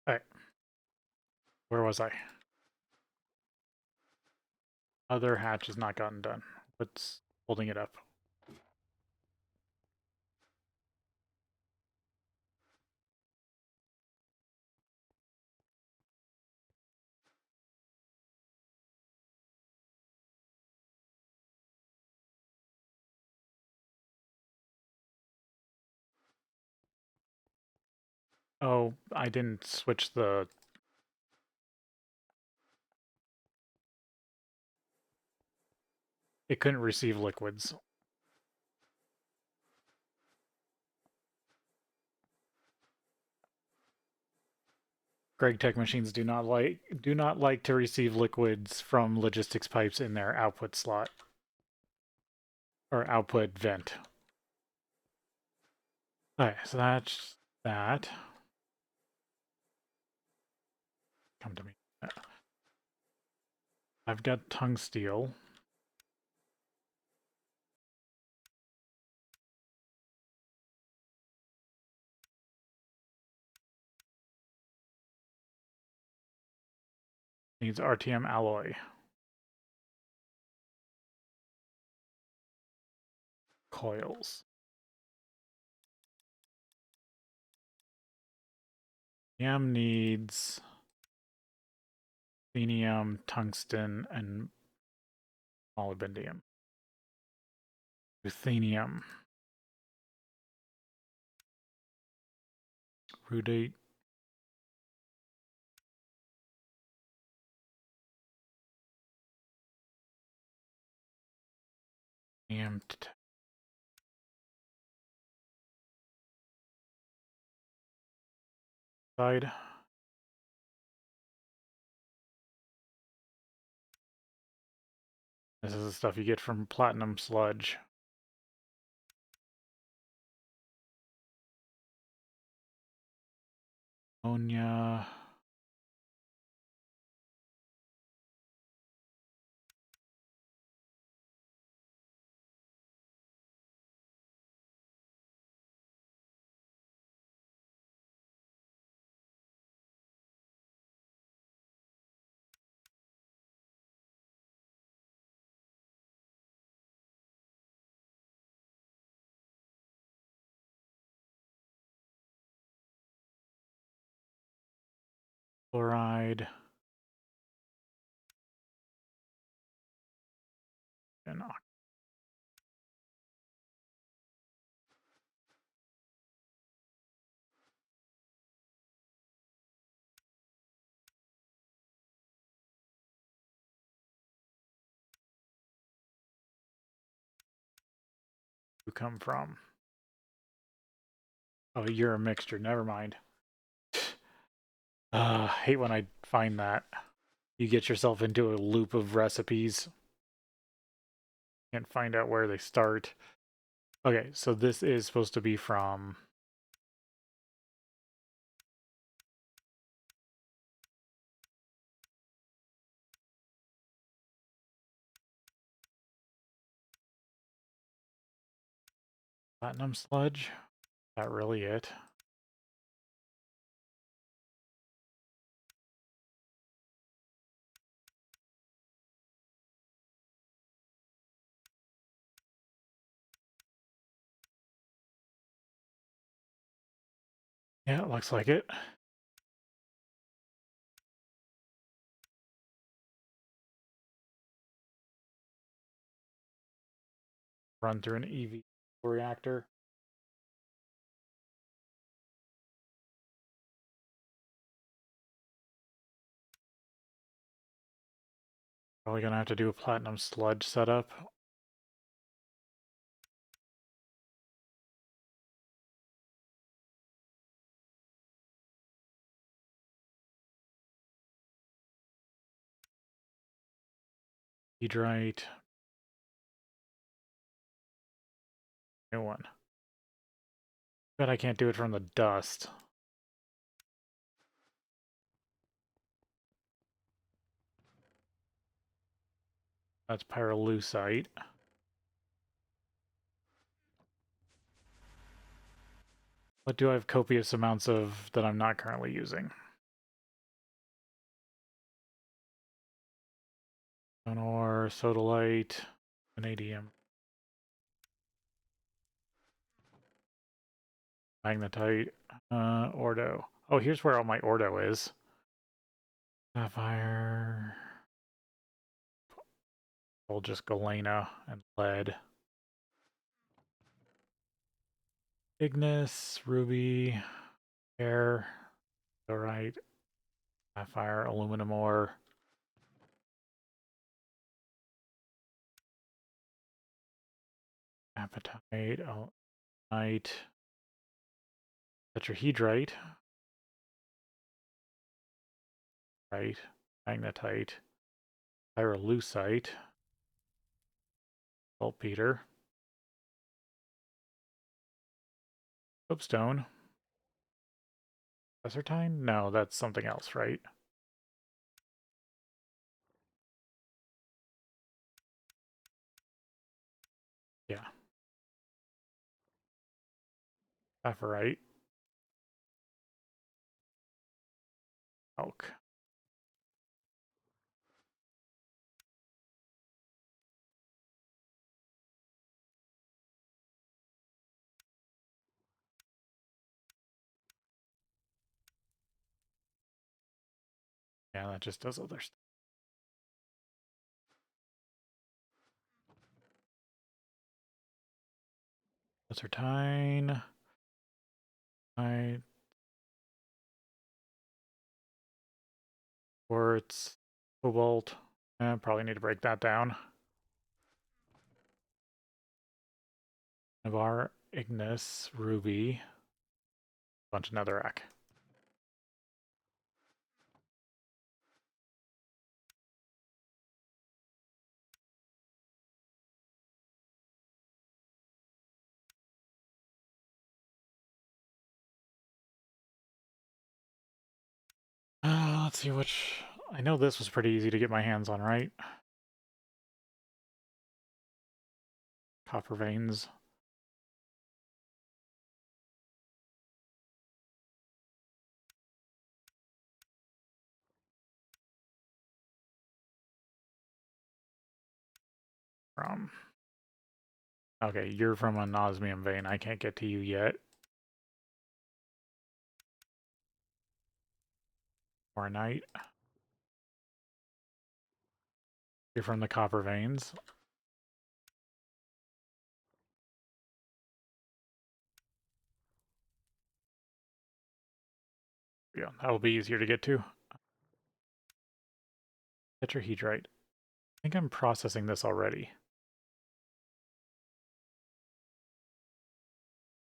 Alright. Where was I? Other hatch has not gotten done. What's holding it up? Oh, I didn't switch the... It couldn't receive liquids. Greg Tech machines do not like to receive liquids from logistics pipes in their output slot or output vent. Alright, so that's that. Come to me. I've got tungsteel. Needs RTM alloy. Coils. EM needs ruthenium, tungsten, and molybdenum. Ruthenium. Rudate. Amped. Side. This is the stuff you get from platinum sludge. Ammonia. Chloride. And you come from? Oh, you're a mixture. Never mind. Hate when I find that. You get yourself into a loop of recipes. Can't find out where they start. Okay, so this is supposed to be from... Platinum sludge? Is that really it? Yeah, it looks like it. Run through an EV reactor. Probably gonna have to do a platinum sludge setup. Hedrite. New one. Bet I can't do it from the dust. That's pyrolusite. What do I have copious amounts of that I'm not currently using? Stone ore, sodalite, vanadium, magnetite, ordo. Oh, here's where all my ordo is. Sapphire, we'll just galena and lead. Ignis, ruby, air, diorite, sapphire, aluminum ore, apatite, alunite, tetrahedrite, right, magnetite, pyrolusite, saltpeter, soapstone, Sertine? No, that's something else, right? Yeah. Sapphirite, elk. Yeah, that just does other stuff. Sertine. I quartz, cobalt. Probably need to break that down. Navarre, Ignis, ruby, bunch of netherrack. Let's see which. I know this was pretty easy to get my hands on, right? Copper veins. From. Okay, you're from an osmium vein. I can't get to you yet. Or a knight. You're from the copper veins. Yeah, that'll be easier to get to. Tetrahedrite. I think I'm processing this already.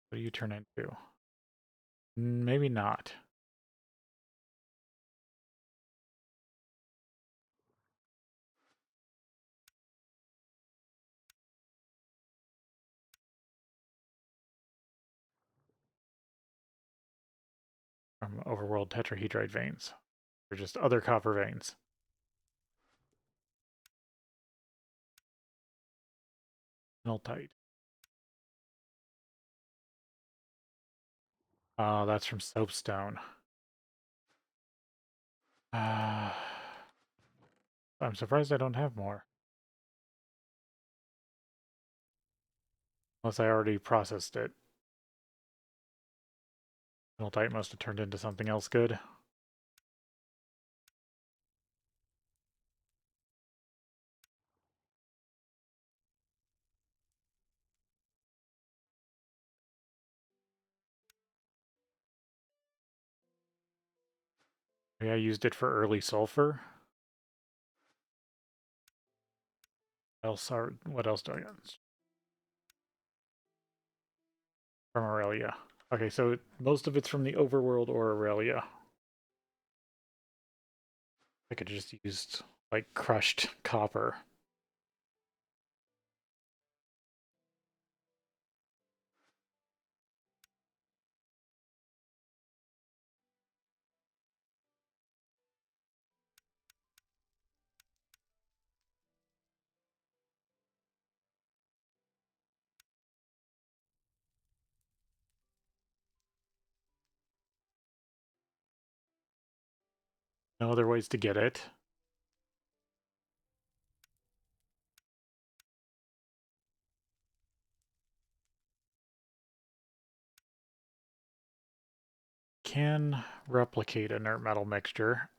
What do you turn into? Maybe not. From overworld tetrahedrite veins. They're just other copper veins. Miltite. That's from soapstone. I'm surprised I don't have more. Unless I already processed it. Miltite must have turned into something else good. Maybe I used it for early sulfur. What else do I got? From Aurelia. Okay, so most of it's from the overworld or Aurelia. I could have just used, like, crushed copper. No other ways to get it. can replicate inert metal mixture.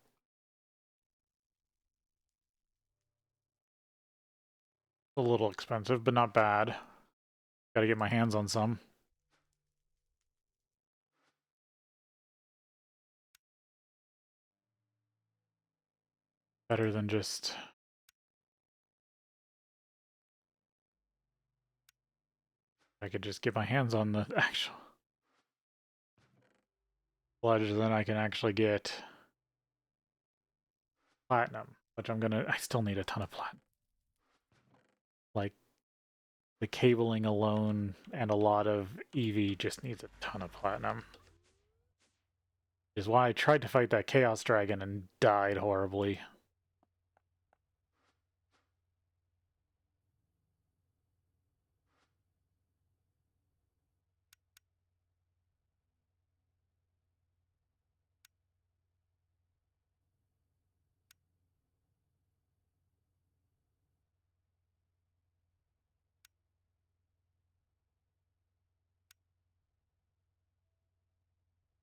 A little expensive, but not bad. Gotta get my hands on some. Better than just... I could just get my hands on the actual sludge, then I can actually get platinum, which I still need a ton of platinum. Like, the cabling alone and a lot of EV just needs a ton of platinum. Which is why I tried to fight that Chaos Dragon and died horribly.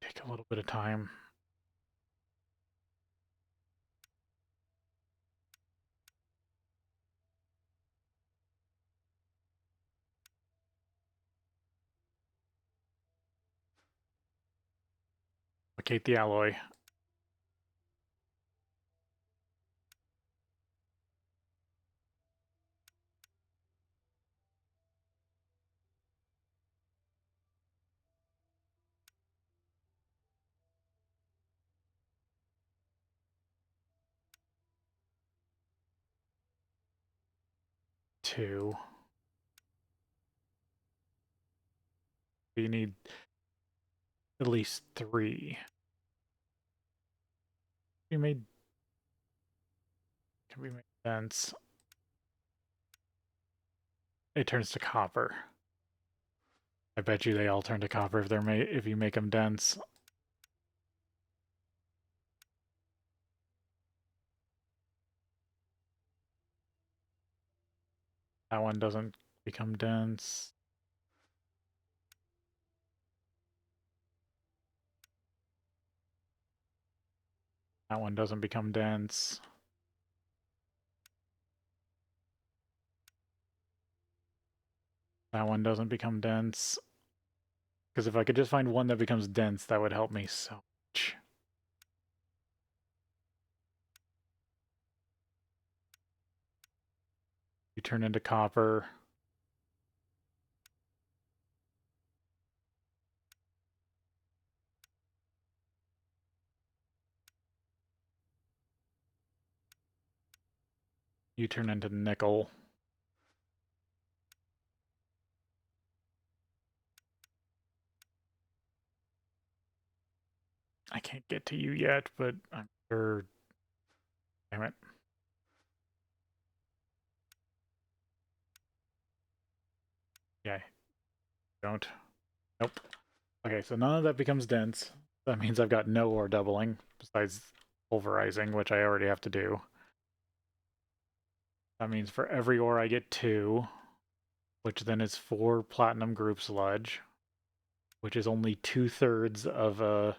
Take a little bit of time. Replicate the alloy. Two. You need at least 3. Can be made dense. It turns to copper. I bet you they all turn to copper if you make them dense. That one doesn't become dense. That one doesn't become dense. That one doesn't become dense. Because if I could just find one that becomes dense, that would help me so much. You turn into copper. You turn into nickel. I can't get to you yet, but I'm sure... Damn it. Yeah. Don't. Nope. Okay, so none of that becomes dense. That means I've got no ore doubling, besides pulverizing, which I already have to do. That means for every ore I get 2, which then is 4 platinum group sludge, which is only 2/3 of a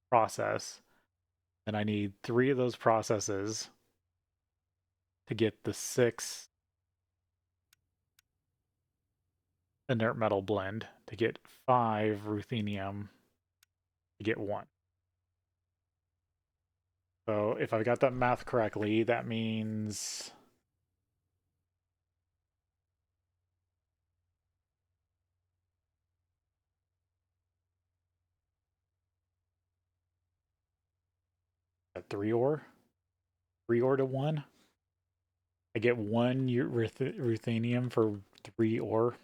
process. And I need 3 of those processes to get the 6 inert metal blend, to get 5 ruthenium, to get 1. So if I got that math correctly, that means... at 3 ore? 3 ore to 1? I get 1 ruthenium for 3 ore.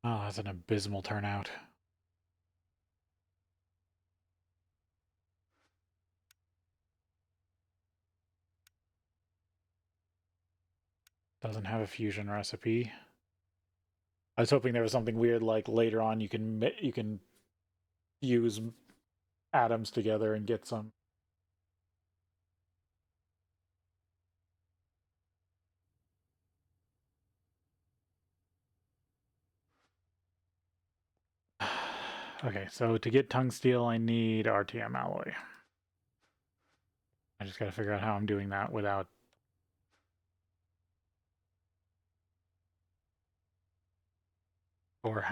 Oh, that's an abysmal turnout. Doesn't have a fusion recipe. I was hoping there was something weird like later on you can use atoms together and get some. Okay, so to get tungsteel, I need RTM alloy. I just gotta figure out how I'm doing that without... Or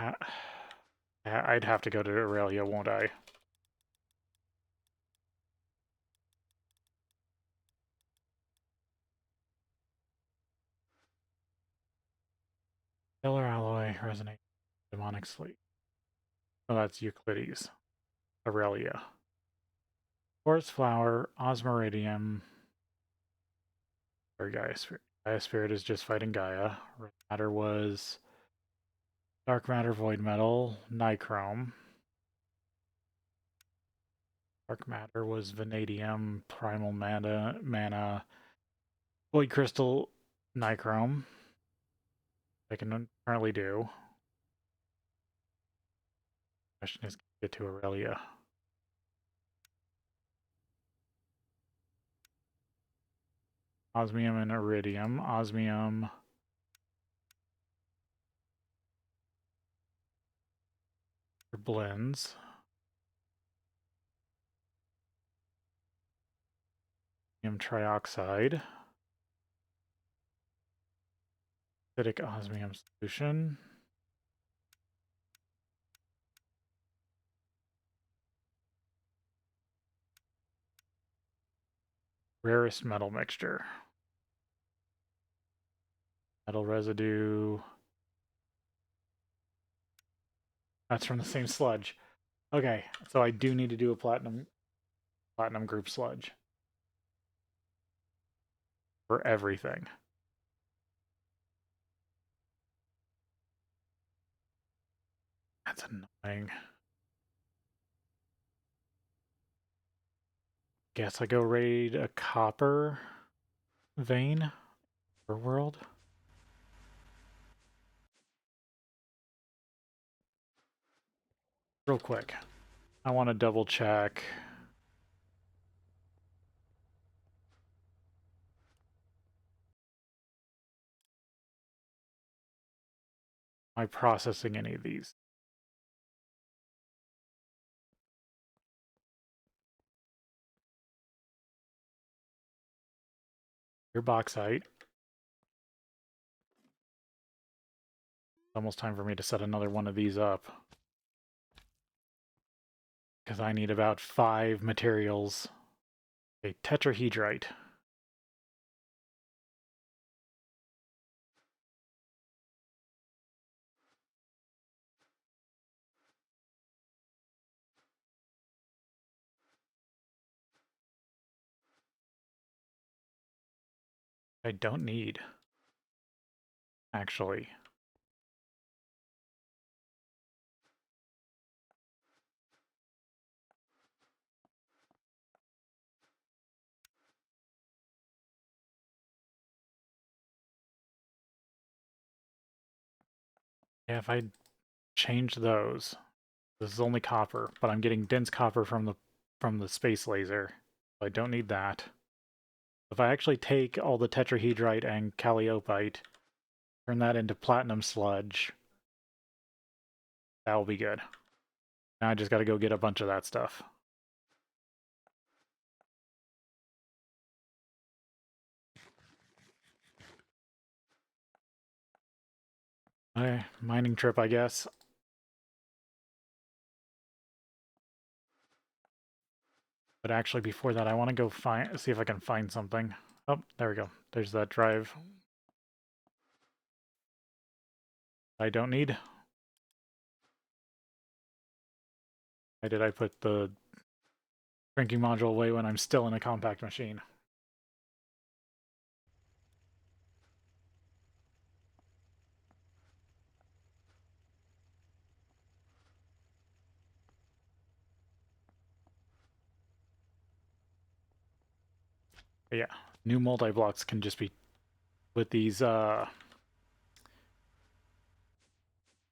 I'd have to go to Aurelia, won't I? Killer alloy, resonate, demonic sleep. Oh, that's Euclides. Aurelia. Forest flower, osmiridium. Or Gaia Spirit. Gaia Spirit is just fighting Gaia. Red matter was dark matter, void metal, nichrome. Dark matter was vanadium, primal mana, void crystal, nichrome. I can currently do. Question is, get to Aurelia. Osmium and iridium. Osmium. For blends. Osmium trioxide. Acidic osmium solution. Rarest metal mixture. Metal residue. That's from the same sludge. Okay, so I do need to do a platinum group sludge for everything. That's annoying. Guess I go raid a copper vein for world. Real quick. I want to double check my processing any of these. Your bauxite. It's almost time for me to set another one of these up. Because I need about 5 materials. A tetrahedrite. I don't need, actually. Yeah, if I change those, this is only copper, but I'm getting dense copper from the space laser. So I don't need that. If I actually take all the tetrahedrite and calliope, turn that into platinum sludge, that will be good. Now I just got to go get a bunch of that stuff. Okay, mining trip, I guess. But actually, before that, I want to go see if I can find something. Oh, there we go. There's that drive. I don't need. Why did I put the drinking module away when I'm still in a compact machine? But yeah, new multi-blocks can just be with these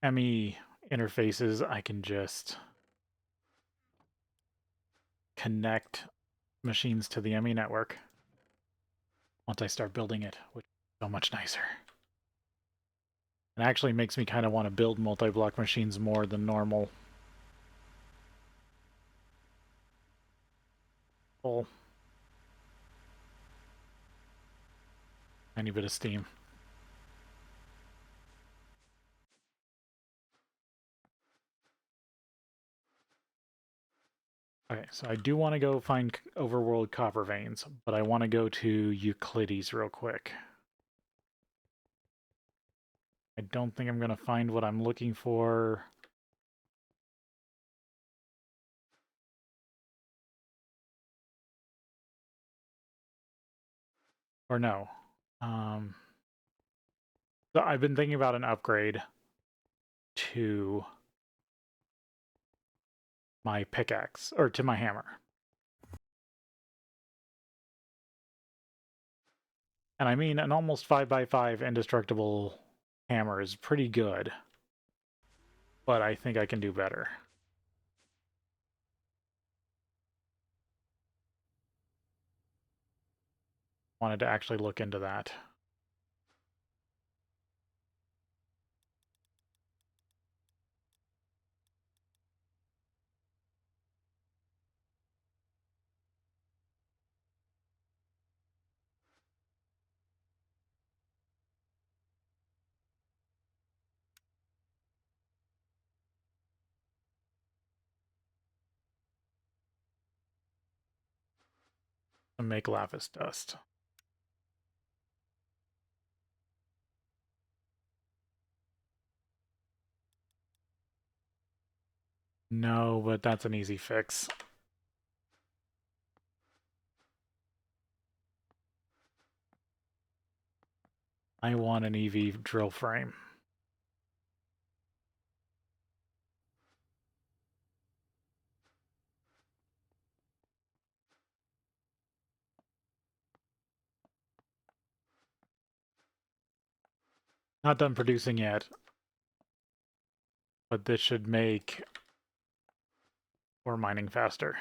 ME interfaces. I can just connect machines to the ME network once I start building it, which is so much nicer. It actually makes me kind of want to build multi-block machines more than normal. full. Tiny bit of steam. Okay, so I do want to go find overworld copper veins, but I want to go to Euclides real quick. I don't think I'm going to find what I'm looking for. Or no. So I've been thinking about an upgrade to my pickaxe, or to my hammer. And I mean, an almost 5x5 indestructible hammer is pretty good. But I think I can do better. Wanted to actually look into that. To make lapis dust. No, but that's an easy fix. I want an EV drill frame. Not done producing yet, but this should make ore mining faster.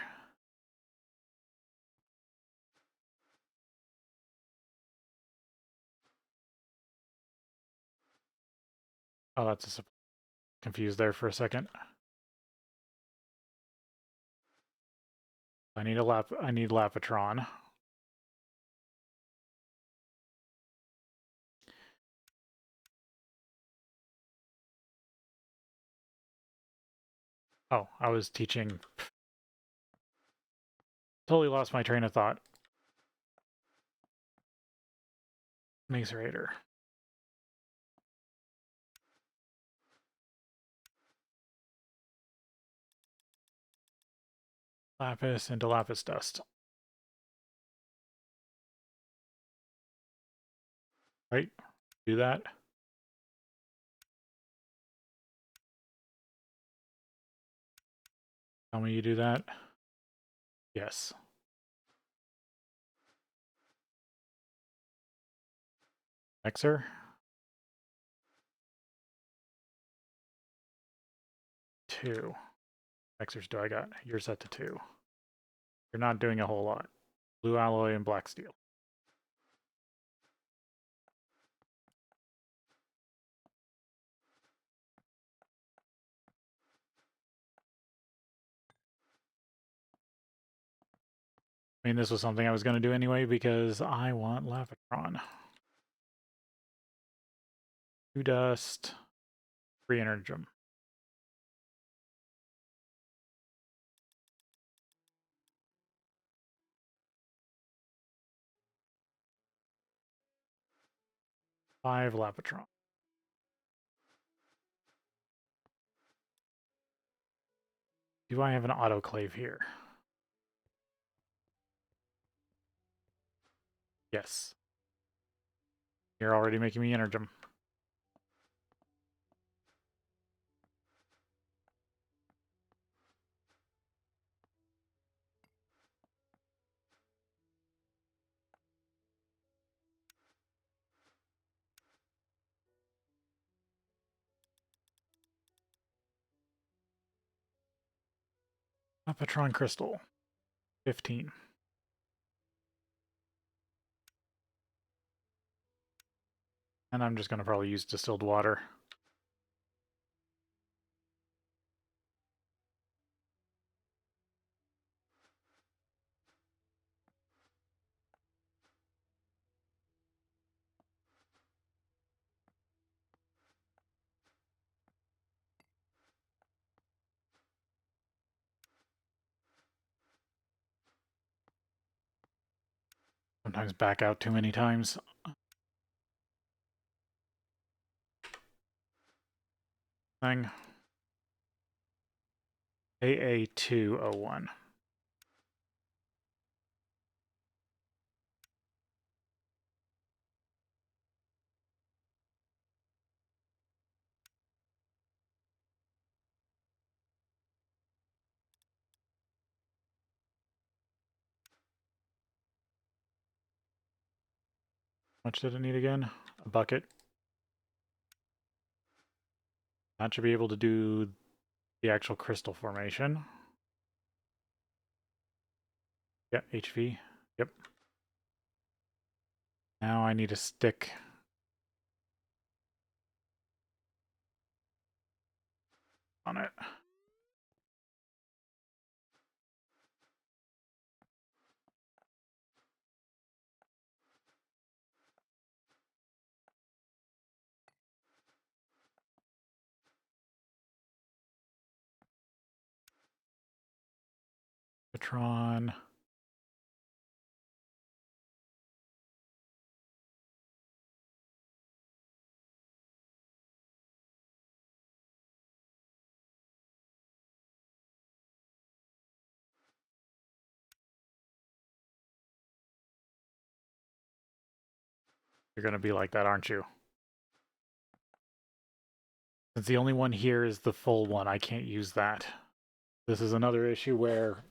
Oh, that's confused there for a second. I need Lapitron. Oh, I was teaching. Totally lost my train of thought. Macerator. Lapis into lapis dust. Right? Do that. Tell me you do that. Yes. Mixer. 2. Mixers do I got? You're set to 2. You're not doing a whole lot. Blue alloy and black steel. I mean, this was something I was going to do anyway because I want Lapitron. 2 dust, 3 energium. Five Lapitron. Do I have an autoclave here? Yes. You're already making me energium. Lapitron crystal. 15. And I'm just going to probably use distilled water. sometimes back out too many times. Thing. AA201. How much did it need again? A bucket. That should be able to do the actual crystal formation. Yeah, HV. Yep. Now I need a stick on it. Patron. You're going to be like that, aren't you? Since the only one here is the full one, I can't use that. This is another issue where,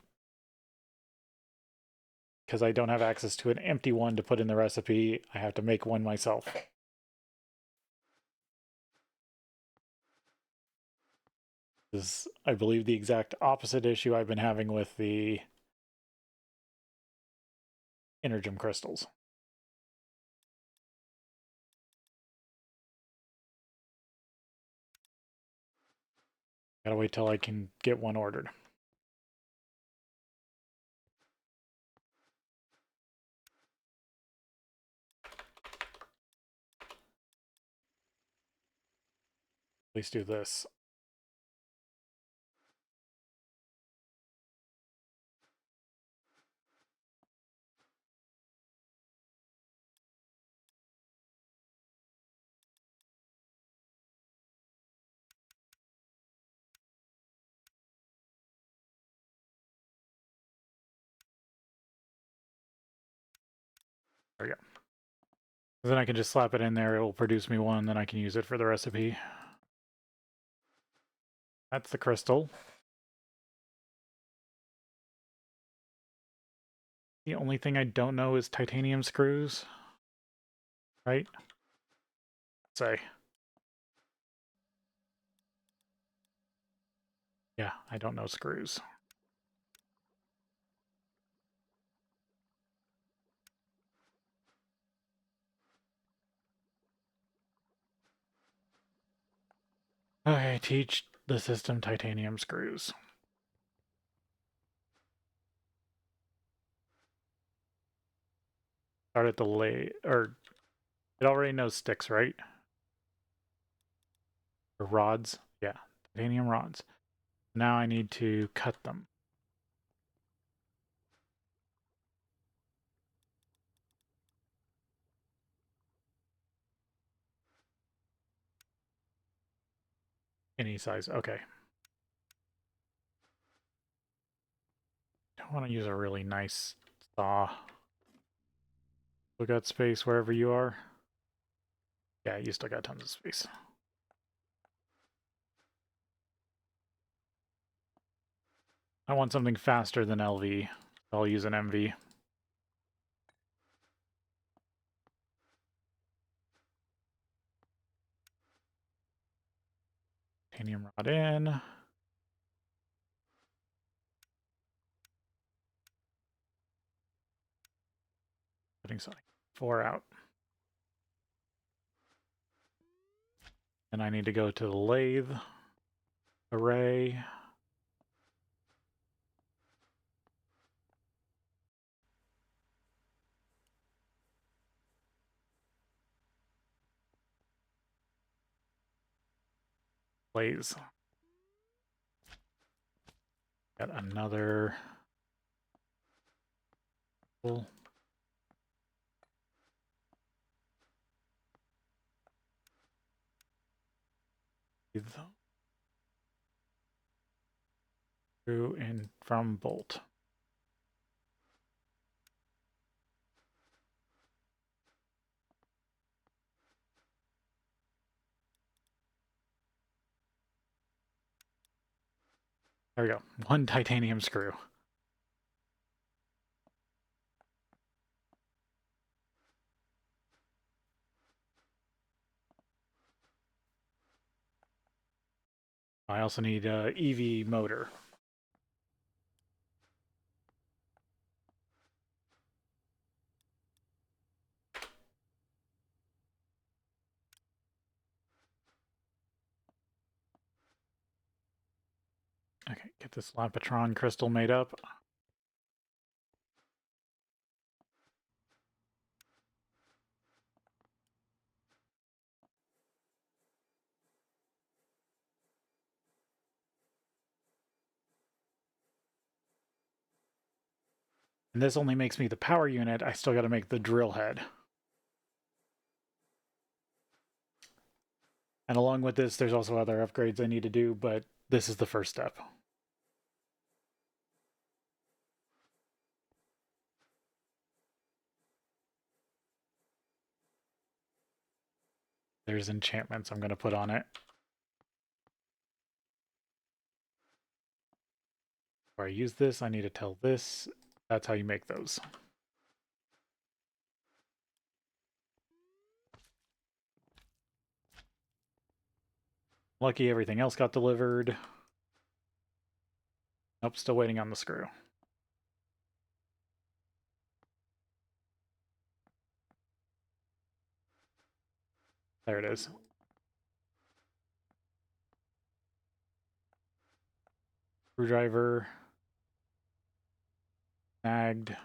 because I don't have access to an empty one to put in the recipe, I have to make one myself. This is, I believe, the exact opposite issue I've been having with the Energem crystals. Gotta wait till I can get one ordered. Please do this. There we go. Then I can just slap it in there, it will produce me one, then I can use it for the recipe. That's the crystal. The only thing I don't know is titanium screws. Right? Say. Yeah, I don't know screws. Okay, teach the system titanium screws. Start at the or it already knows sticks, right? Or rods. Yeah, titanium rods. Now I need to cut them. Any size. Okay. I want to use a really nice saw. We got space wherever you are. Yeah, you still got tons of space. I want something faster than LV. I'll use an MV. Titanium rod in. Putting something 4 out. And I need to go to the lathe array. Blaze. Got another. Screw in from bolt. There we go. One titanium screw. I also need a EV motor. Okay, get this Lapatron crystal made up. And this only makes me the power unit. I still got to make the drill head. And along with this, there's also other upgrades I need to do, but this is the first step. There's enchantments I'm going to put on it. Before I use this, I need to tell this. That's how you make those. Lucky everything else got delivered. Nope, still waiting on the screw. There it is. Screwdriver. Snagged.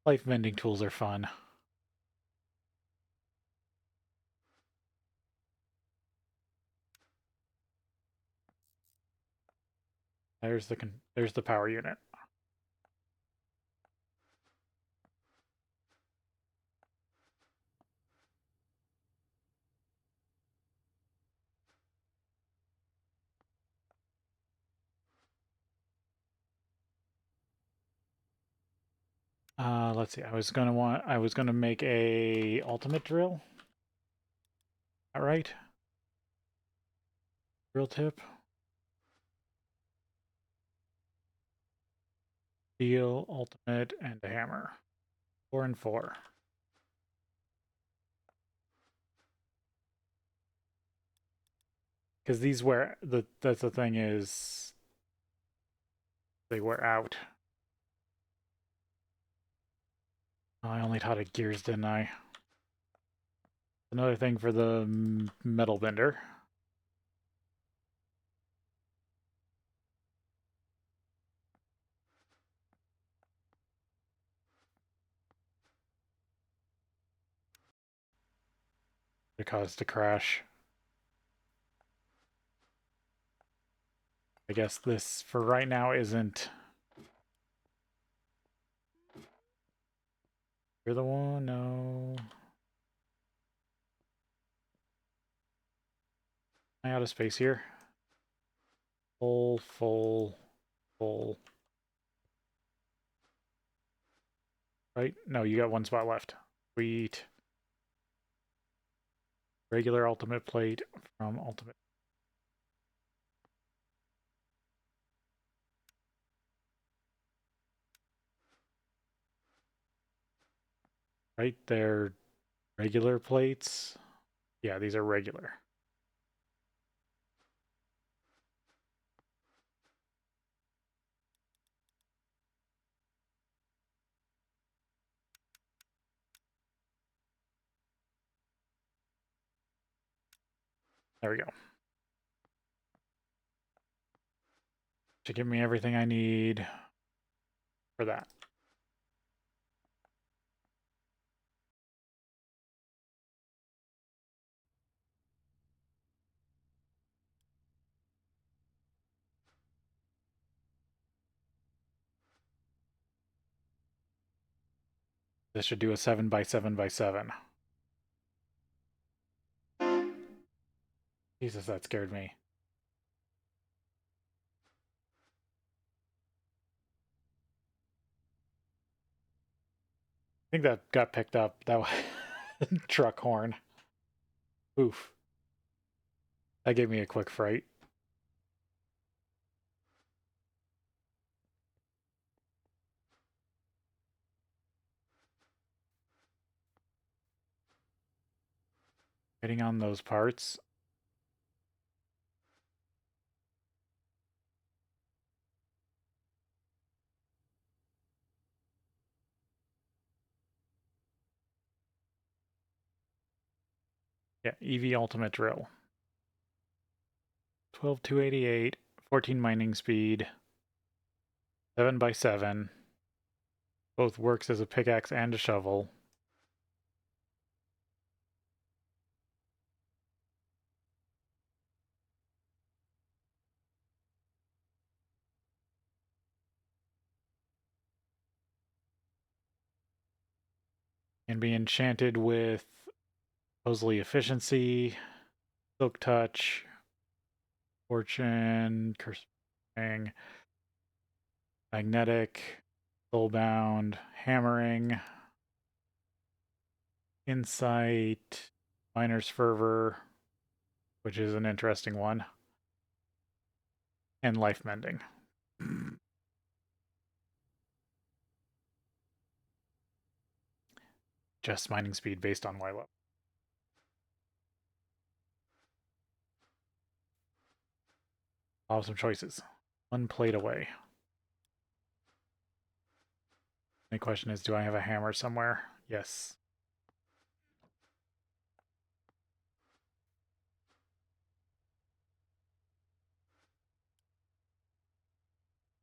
Life vending tools are fun. There's the power unit. Let's see. I was gonna make a ultimate drill. All right. Drill tip. Steel, ultimate, and a hammer. 4 and 4. Because these that's the thing is they wear out. I only taught it gears, didn't I? Another thing for the metal bender. It caused a crash. I guess this, for right now, isn't... You're the one? No. Am I out of space here? Full, full, full. Right? No, you got one spot left. Sweet. Regular ultimate plate from ultimate. Right? They're regular plates. Yeah, these are regular. There we go. To give me everything I need for that. This should do a 7 by 7 by 7. Jesus, that scared me. I think that got picked up. That was truck horn. Oof. That gave me a quick fright. Waiting on those parts. Yeah, EV Ultimate Drill. 12288, 14 mining speed, 7 by 7. Both works as a pickaxe and a shovel. Can be enchanted with supposedly efficiency, silk touch, fortune, curse ring, magnetic, soulbound, hammering, insight, miner's fervor, which is an interesting one, and life mending. Just mining speed based on Y level. Awesome choices. One plate away. My question is, do I have a hammer somewhere? Yes.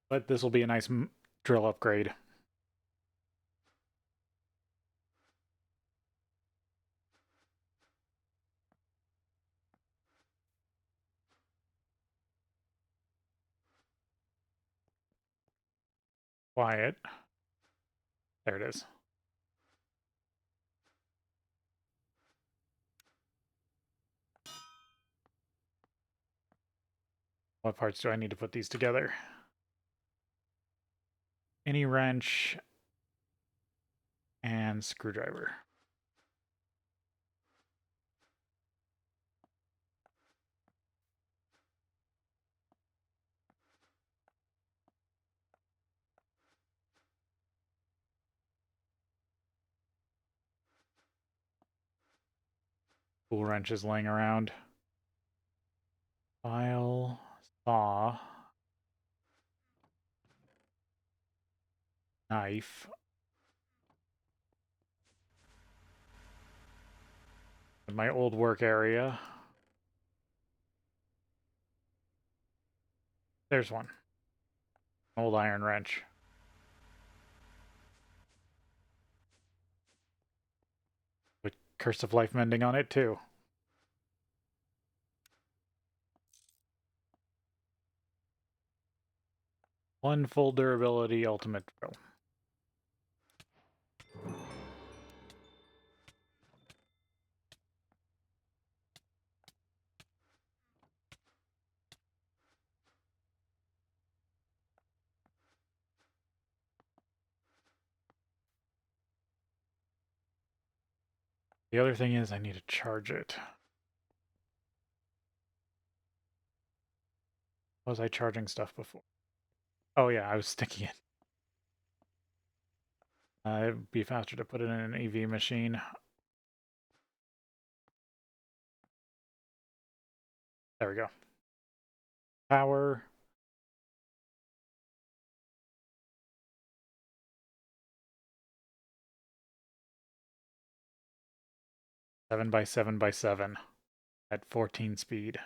But this will be a nice drill upgrade. Quiet. There it is. What parts do I need to put these together? Any wrench and screwdriver. Tool wrenches laying around. File, saw, knife. My old work area. There's one. Old iron wrench. With Curse of Life Mending on it too. One full durability ultimate drill. The other thing is I need to charge it. Was I charging stuff before? Oh yeah, I was sticking it. It'd be faster to put it in an EV machine. There we go. Power. Seven by 7 by 7 at 14 speed.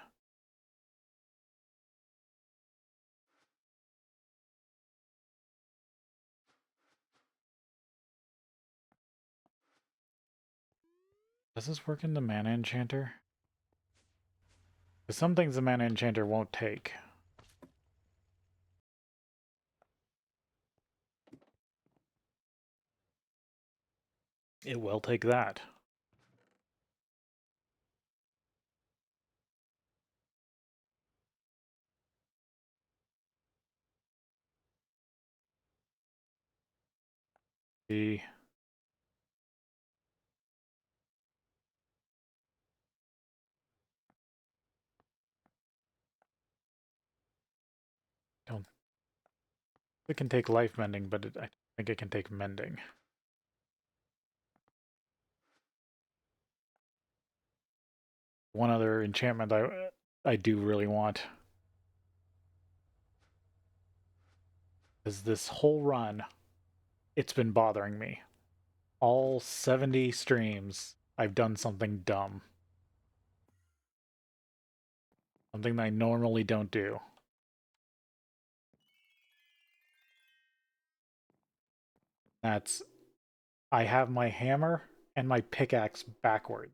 Does this work in the mana enchanter? Because some things the mana enchanter won't take. It will take that. The don't it can take life mending, but I think it can take mending. One other enchantment I do really want is this whole run. It's been bothering me. All 70 streams, I've done something dumb. Something that I normally don't do. That's I have my hammer and my pickaxe backward.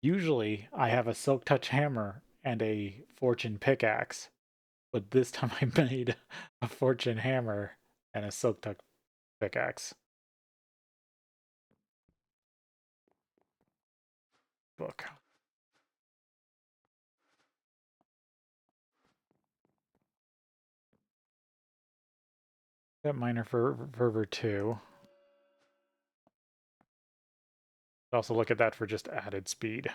Usually, I have a silk touch hammer and a fortune pickaxe, but this time I made a fortune hammer and a silk touch pickaxe. Book. Got minor fervor 2. Also look at that for just added speed.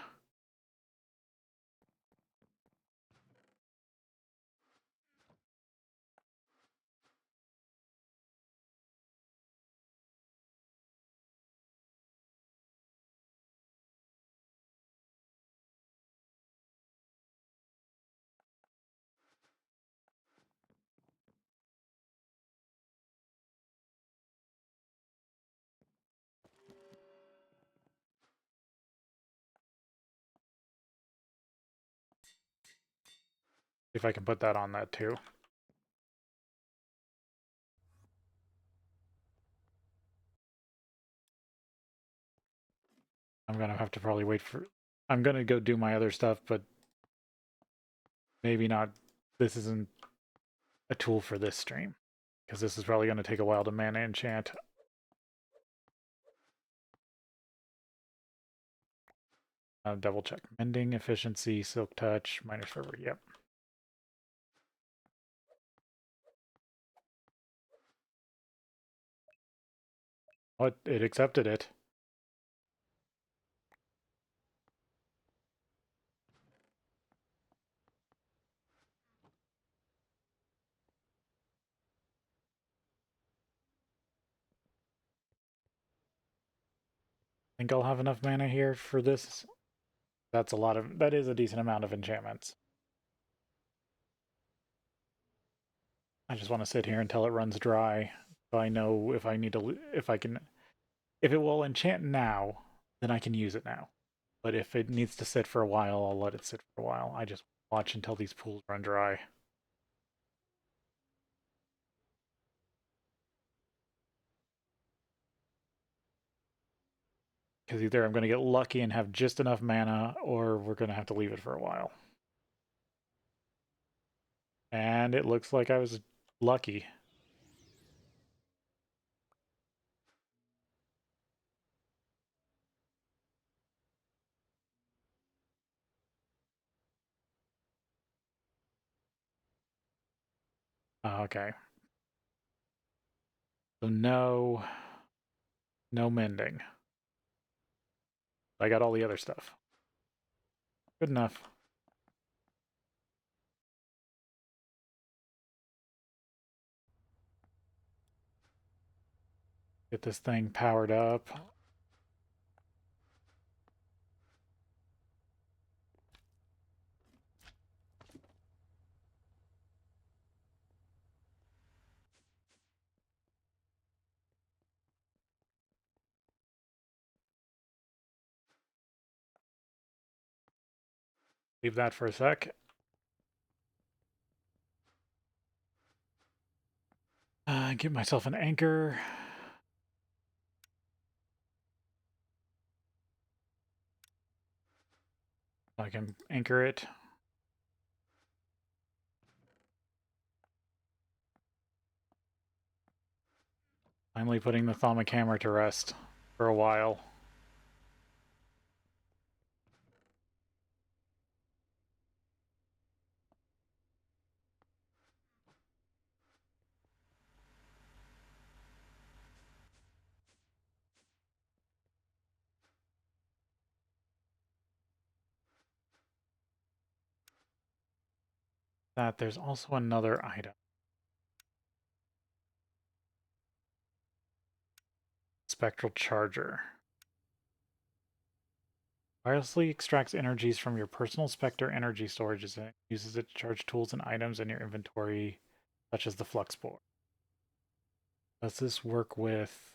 See if I can put that on that too. I'm gonna have to probably wait for... I'm gonna go do my other stuff, but maybe not... This isn't a tool for this stream, because this is probably gonna take a while to mana enchant. Double check. Mending, efficiency, silk touch, minor fervor, yep. What? It accepted it. Think I'll have enough mana here for this. That's a lot of... That is a decent amount of enchantments. I just want to sit here until it runs dry, so I know if I need to... If I can... If it will enchant now, then I can use it now. But if it needs to sit for a while, I'll let it sit for a while. I just watch until these pools run dry. Because either I'm going to get lucky and have just enough mana, or we're going to have to leave it for a while. And it looks like I was lucky. Okay. So no mending. I got all the other stuff. Good enough. Get this thing powered up. Leave that for a sec. Get myself an anchor. I can anchor it. Finally putting the thermic hammer to rest for a while. That there's also another item. Spectral charger. Wirelessly extracts energies from your personal Spectre energy storages and uses it to charge tools and items in your inventory, such as the flux board. Does this work with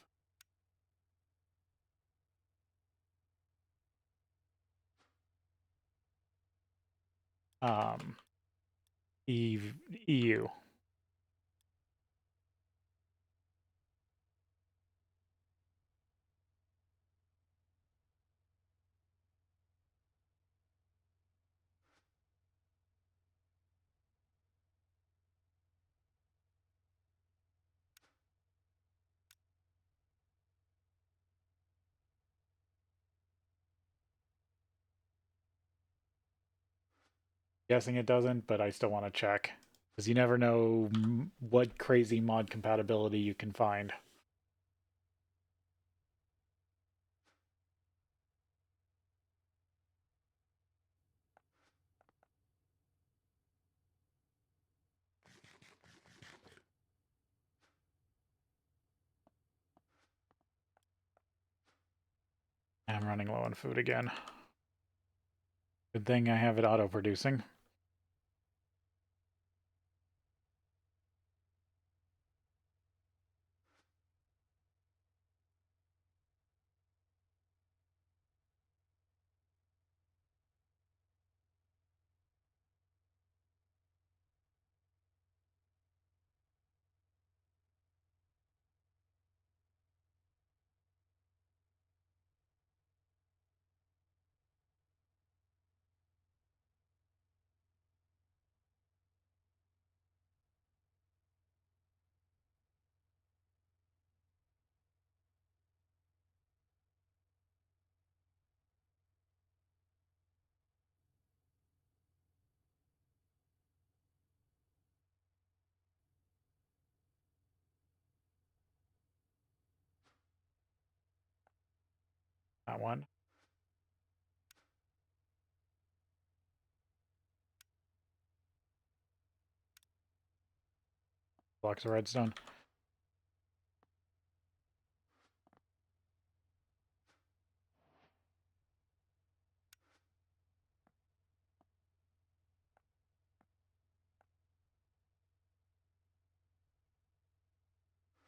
um, EU? Guessing it doesn't, but I still want to check. Because you never know what crazy mod compatibility you can find. I'm running low on food again. Good thing I have it auto-producing. That one. Blocks of redstone.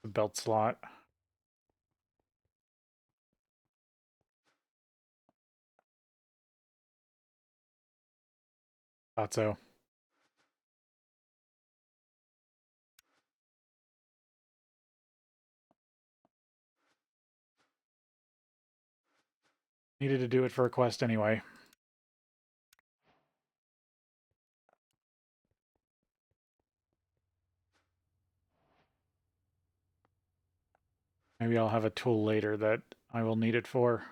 The belt slot. Thought so. Needed to do it for a quest anyway. Maybe I'll have a tool later that I will need it for.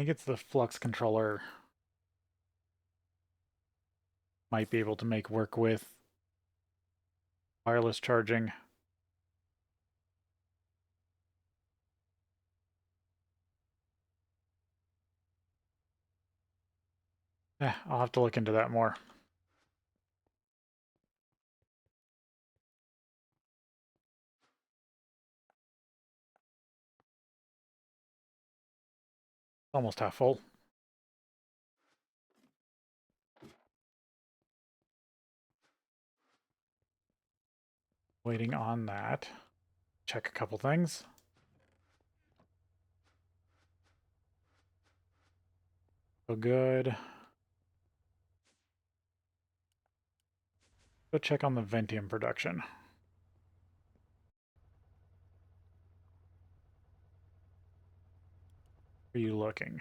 I think it's the flux controller. Might be able to make work with wireless charging. I'll have to look into that more. Almost half full. Waiting on that. Check a couple things. So good. Go check on the Ventium production. Where are you looking?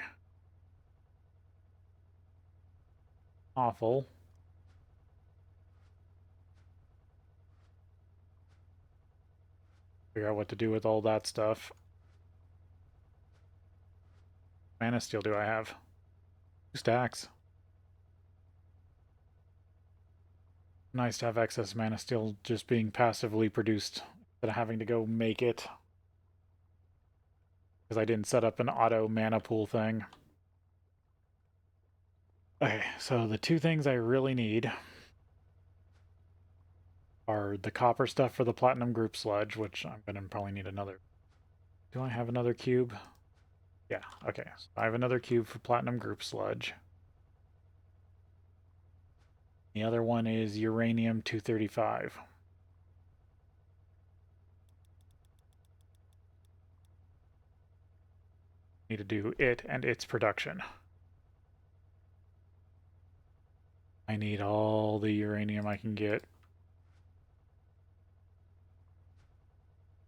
Awful. Figure out what to do with all that stuff. Mana steel do I have? 2 stacks. Nice to have excess mana steel just being passively produced instead of having to go make it. Because I didn't set up an auto mana pool thing. Okay, so the 2 things I really need are the copper stuff for the platinum group sludge, which I'm going to probably need another. Do I have another cube? Yeah, okay. So I have another cube for platinum group sludge. The other one is uranium 235. Need to do it and its production. I need all the uranium I can get.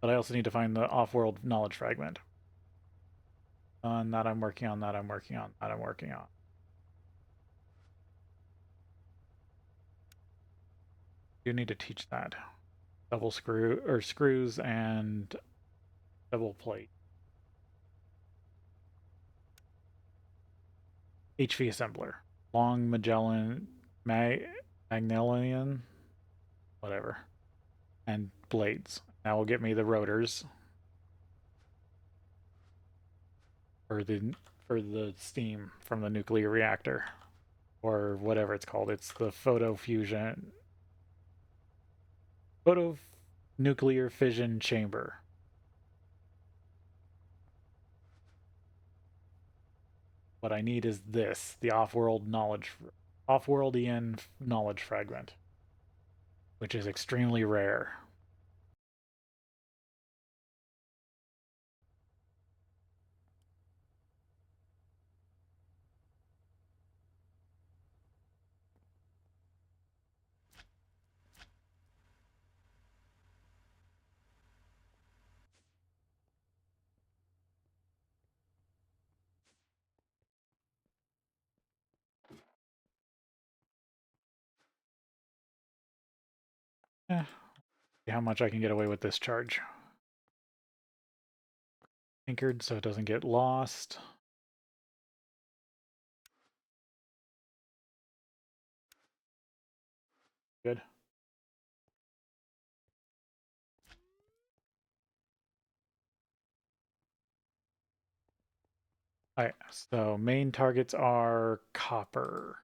But I also need to find the off-world knowledge fragment. On that I'm working on, that I'm working on, that I'm working on. You need to teach that. Double screw, or screws and double plate. HV assembler. Long Magnelian, whatever. And blades. That will get me the rotors. For the steam from the nuclear reactor. Or whatever it's called. It's the photonuclear fission chamber. What I need is this, the off-worldian knowledge fragment, which is extremely rare. See how much I can get away with this charge. Anchored so it doesn't get lost. Good. All right, so main targets are copper.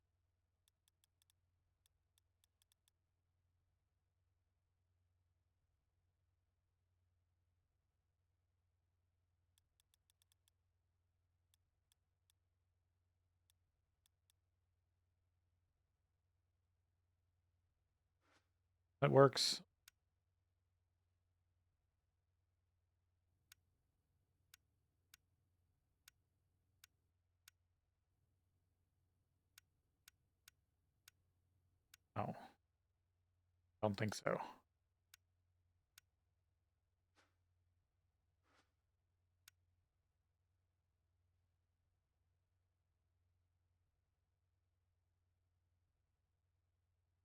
That works. No, don't think so.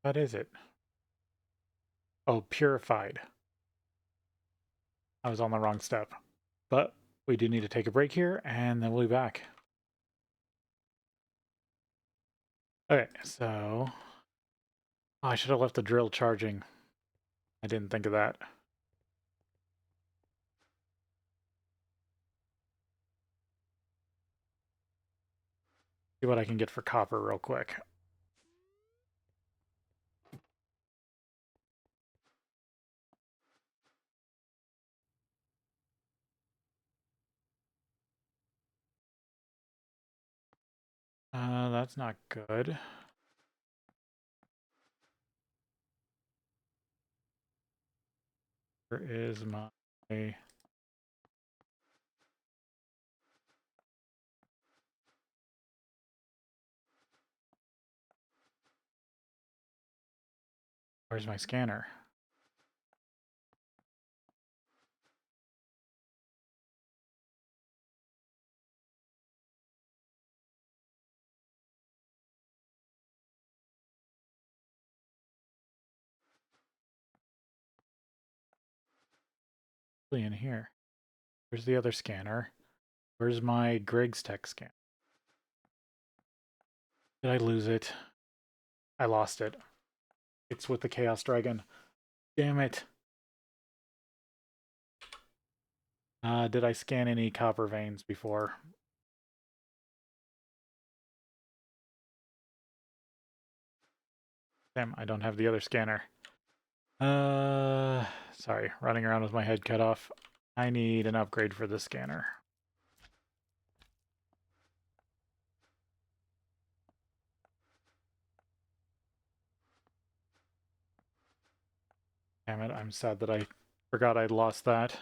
What is it? Oh, purified. I was on the wrong step. But we do need to take a break here, and then we'll be back. Okay, so... Oh, I should have left the drill charging. I didn't think of that. See what I can get for copper real quick. That's not good. Where is my... Where's my scanner? In here. Where's the other scanner? Where's my Griggs Tech scan? Did I lose it? I lost it. It's with the Chaos Dragon. Damn it. Did I scan any copper veins before? Damn, I don't have the other scanner. Sorry, running around with my head cut off. I need an upgrade for the scanner. Damn it, I'm sad that I forgot I'd lost that.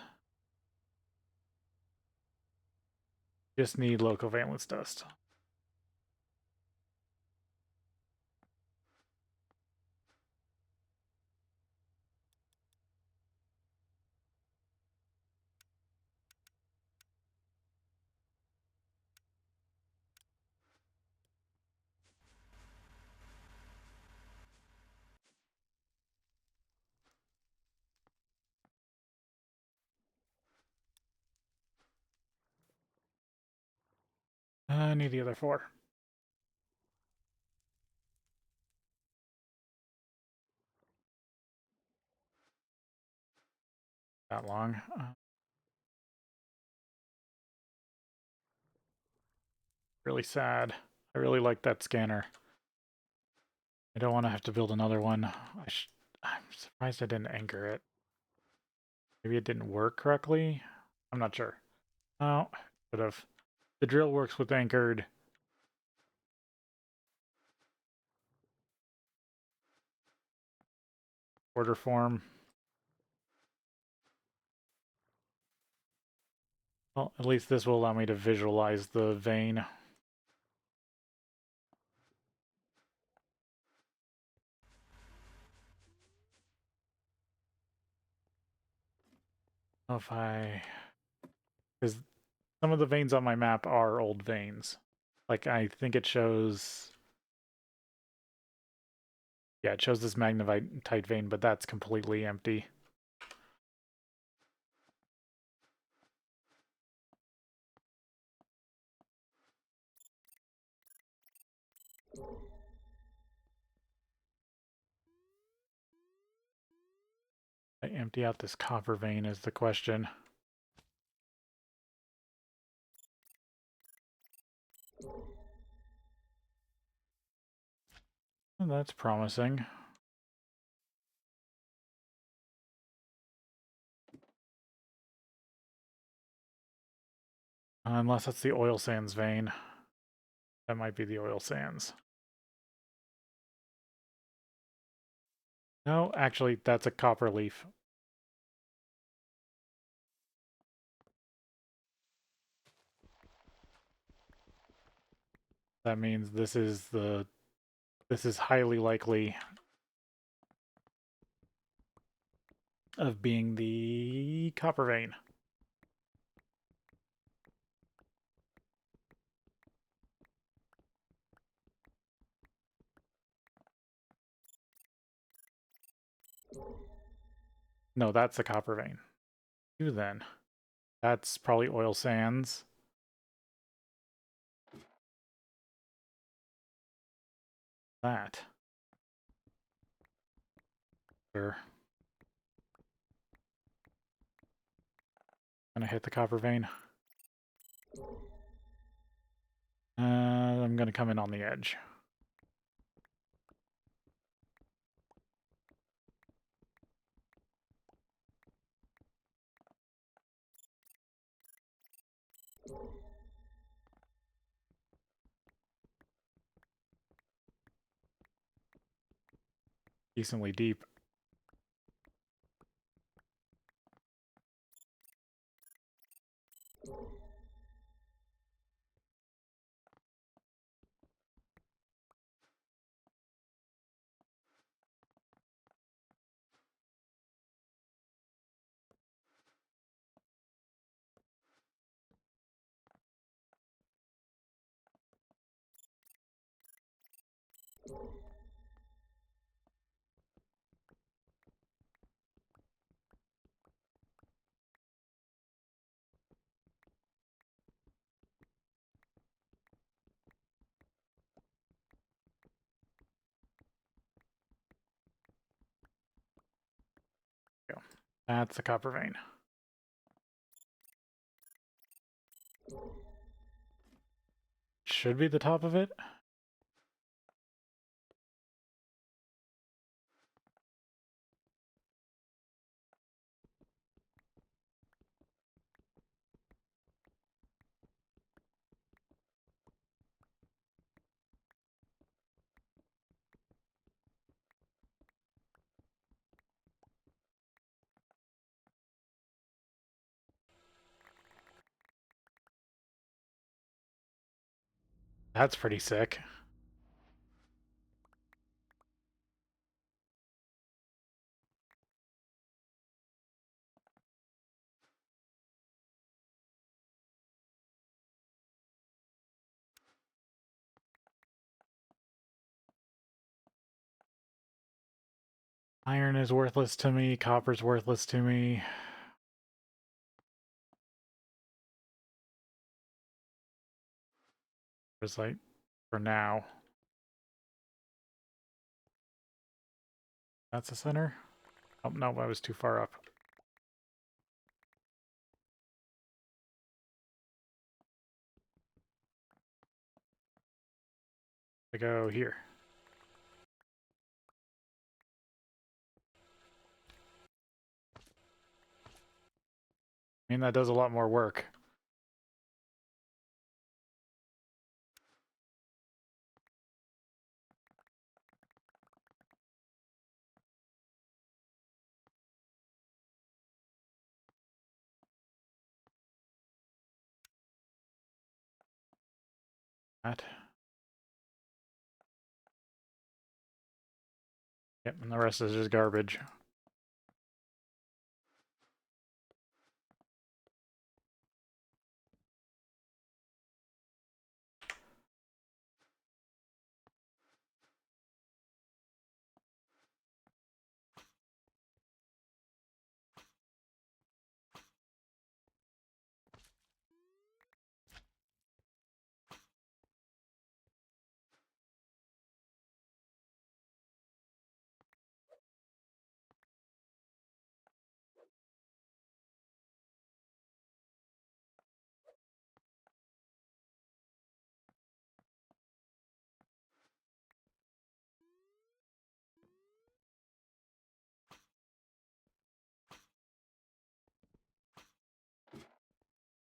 Just need local valence dust. I need the other 4. That long. Really sad. I really like that scanner. I don't want to have to build another one. I'm surprised I didn't anchor it. Maybe it didn't work correctly? I'm not sure. Oh, could have. The drill works with anchored. Order form. Well, at least this will allow me to visualize the vein. If I... Because some of the veins on my map are old veins. Like, I think it shows... Yeah, it shows this magnetite vein, but that's completely empty. I empty out this copper vein is the question. Well, that's promising. Unless that's the oil sands vein. That might be the oil sands. No, actually, that's a copper leaf. That means this is highly likely of being the copper vein. No, that's the copper vein. You then. That's probably oil sands. That. Sure. Gonna hit the copper vein. I'm gonna come in on the edge. Decently deep. That's the copper vein. Should be the top of it. That's pretty sick. Iron is worthless to me. Copper's worthless to me. Just like, for now. That's the center? Oh, no, I was too far up. I go here. I mean, that does a lot more work. That. Yep, and the rest is just garbage.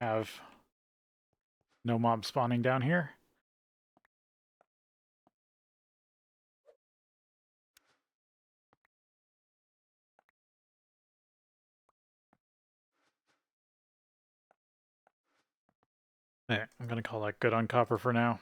Have no mob spawning down here. Yeah, I'm gonna call that good on copper for now.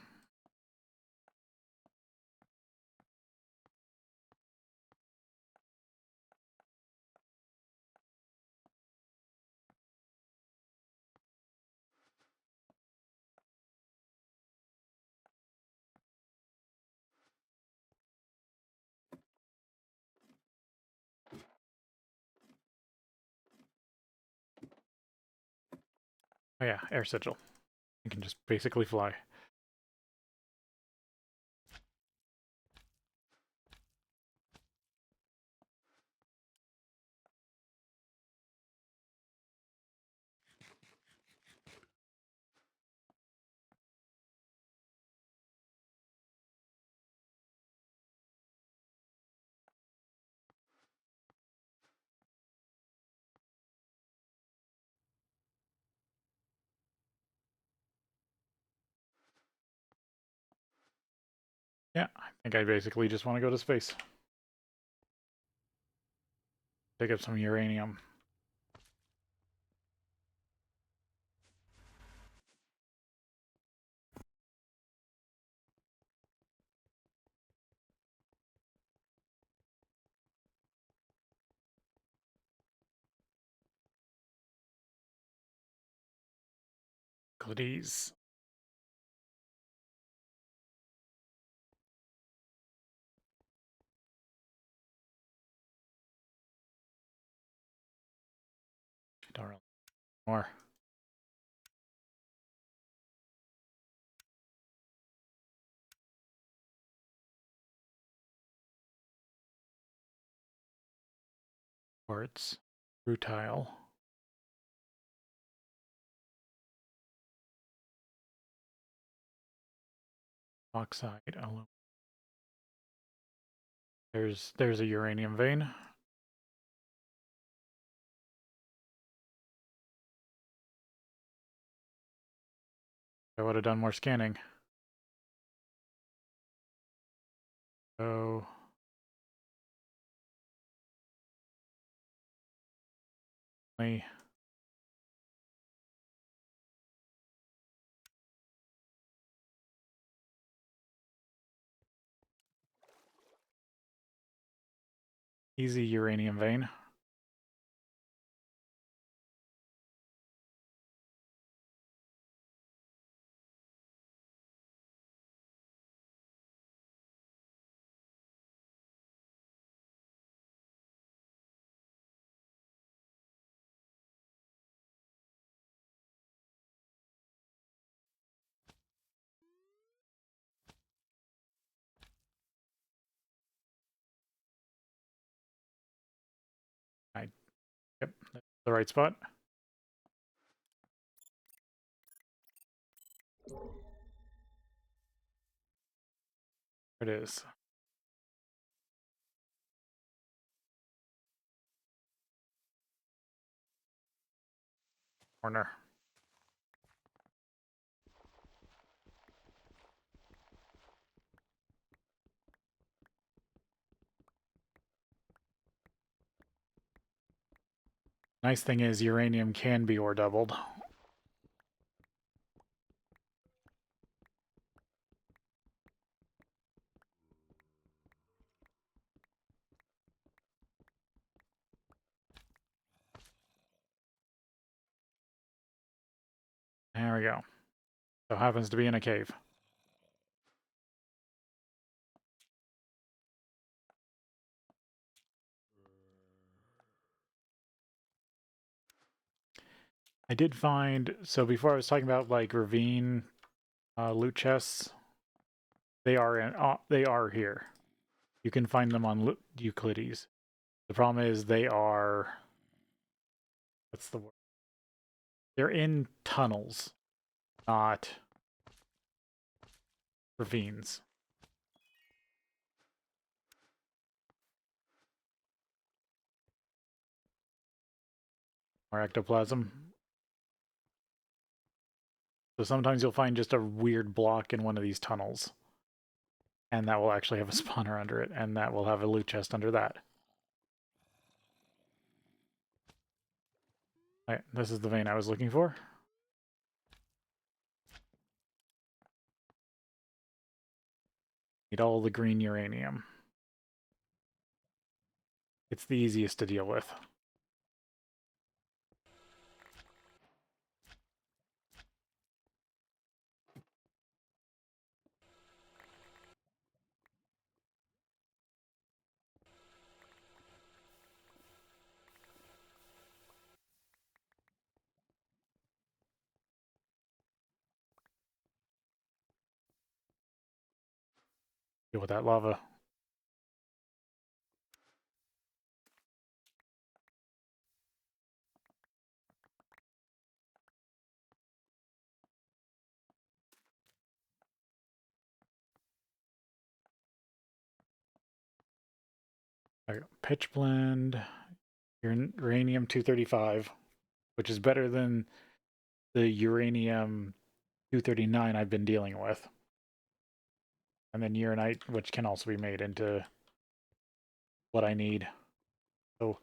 Oh yeah, air sigil. You can just basically fly. Yeah, I think I basically just want to go to space. Pick up some uranium. Goodies. don't really more. Quartz, rutile, oxide, aluminum. There's a uranium vein. I would have done more scanning. So easy uranium vein. Yep, that's the right spot. It is. Corner. Nice thing is uranium can be ore doubled. There we go. So happens to be in a cave. I did find, so before I was talking about like ravine loot chests, they are here. You can find them on Euclides. The problem is they are, what's the word? They're in tunnels, not ravines. Or ectoplasm. So sometimes you'll find just a weird block in one of these tunnels. And that will actually have a spawner under it, and that will have a loot chest under that. Alright, this is the vein I was looking for. Need all the green uranium. It's the easiest to deal with. Deal with that lava. I got pitch blend, uranium 235, which is better than the uranium 239 I've been dealing with. And then uranite, which can also be made into what I need. So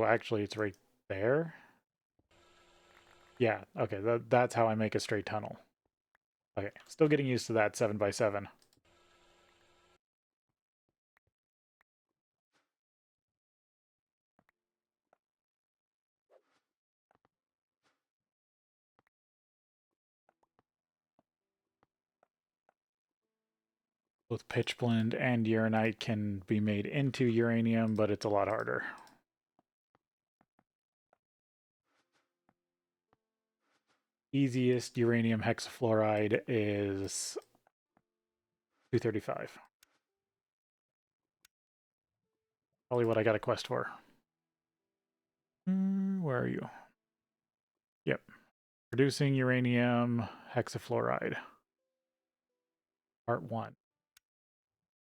actually it's right there. Yeah, okay, that's how I make a straight tunnel. Okay, still getting used to that 7x7. Both pitchblende and uranite can be made into uranium, but it's a lot harder. Easiest uranium hexafluoride is 235. Probably what I got a quest for. Where are you? Yep. Producing uranium hexafluoride. Part 1.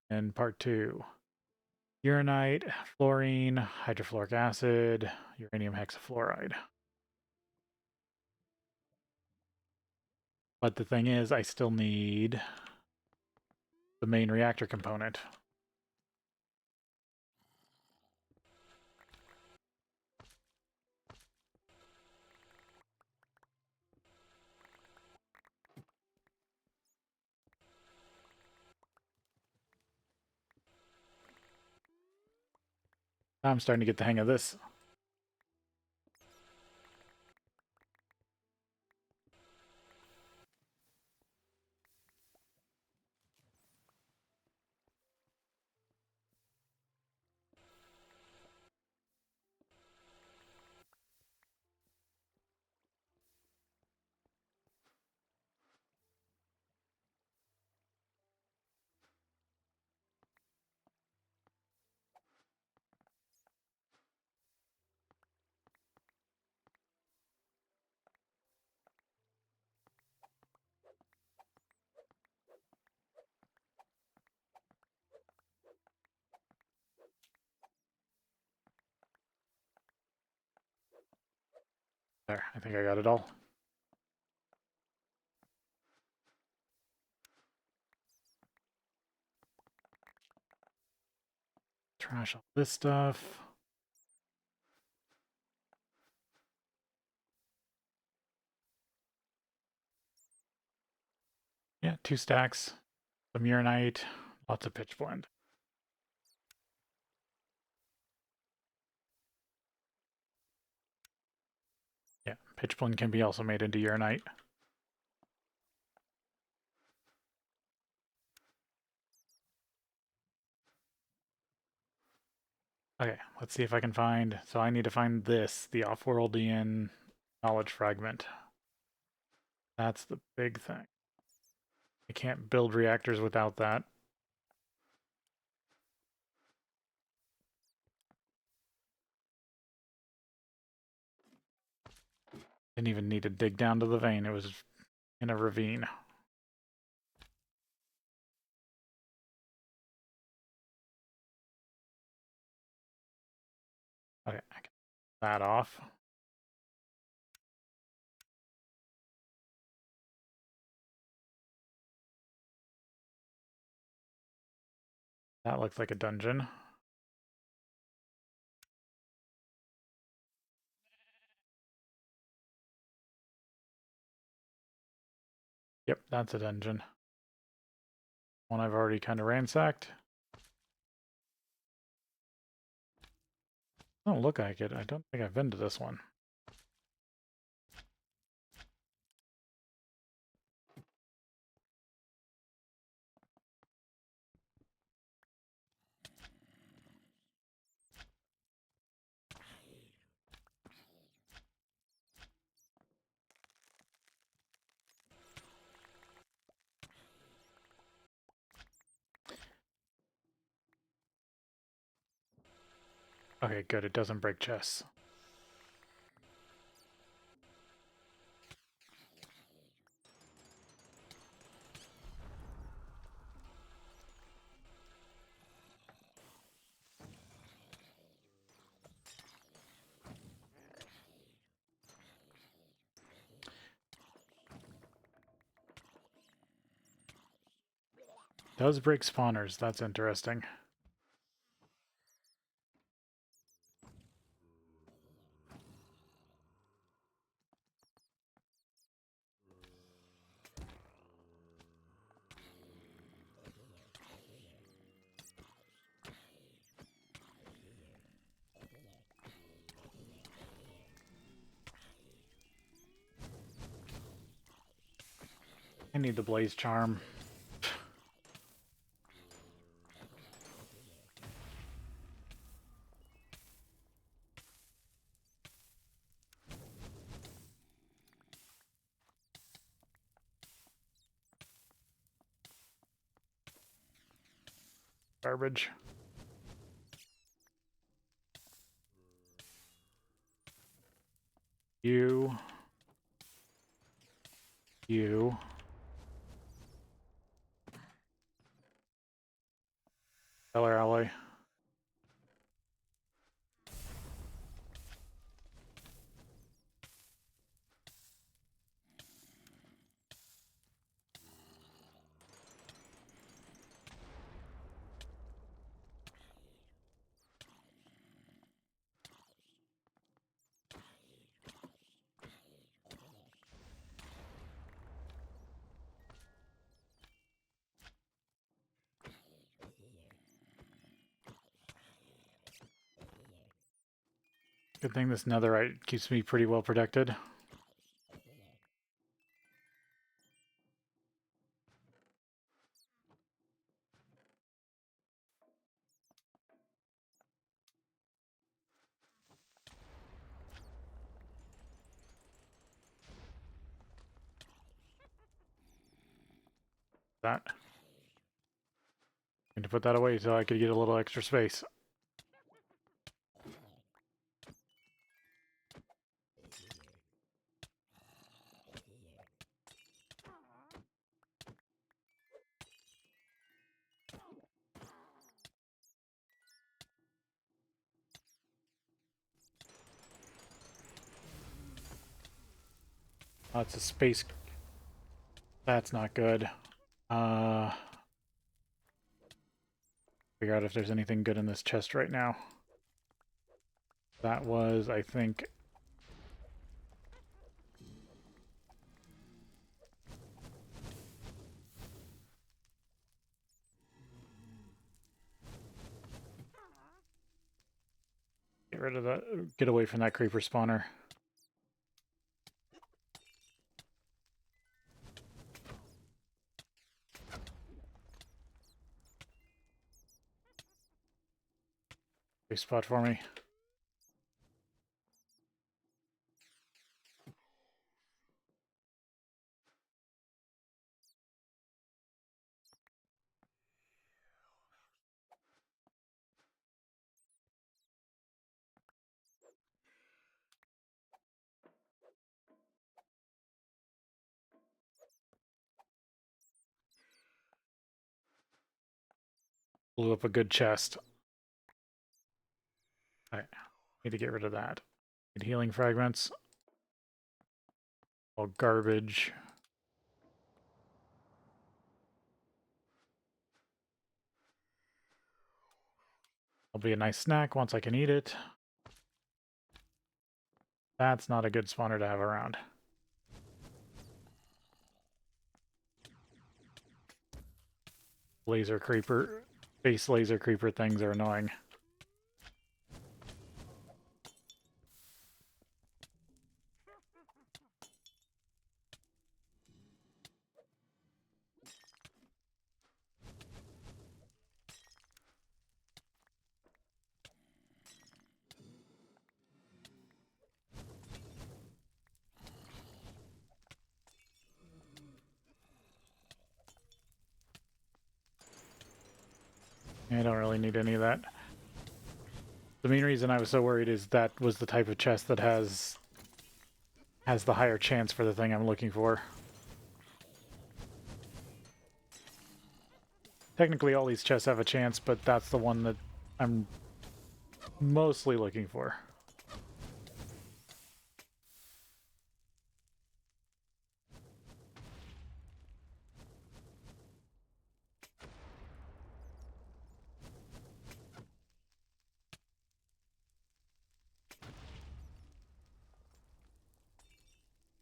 And Part 2. Uranite, fluorine, hydrofluoric acid, uranium hexafluoride. But the thing is, I still need the main reactor component. I'm starting to get the hang of this. There, I think I got it all. Trash all this stuff. Yeah, 2 stacks. Some uranite, lots of pitchblende. Yeah, pitchblende can be also made into uranite. Okay, let's see if I can find... So I need to find this, the off-worldian knowledge fragment. That's the big thing. I can't build reactors without that. Didn't even need to dig down to the vein. It was in a ravine. Okay, I can that off. That looks like a dungeon. Yep, that's a dungeon. One I've already kind of ransacked. Don't look like it. I don't think I've been to this one. Okay, good. It doesn't break chests. Does break spawners. That's interesting. I need the blaze charm. Garbage. You. Color alloy. Good thing this netherite keeps me pretty well protected. That. Need to put that away so I could get a little extra space. Oh, it's a space. That's not good. Figure out if there's anything good in this chest right now. That was, I think... Get rid of that. Get away from that creeper spawner. Safe spot for me. Blew up a good chest. Alright, need to get rid of that. Need healing fragments. All garbage. Will be a nice snack once I can eat it. That's not a good spawner to have around. Laser creeper, base laser creeper things are annoying. I don't really need any of that. The main reason I was so worried is that was the type of chest that has the higher chance for the thing I'm looking for. Technically all these chests have a chance, but that's the one that I'm mostly looking for.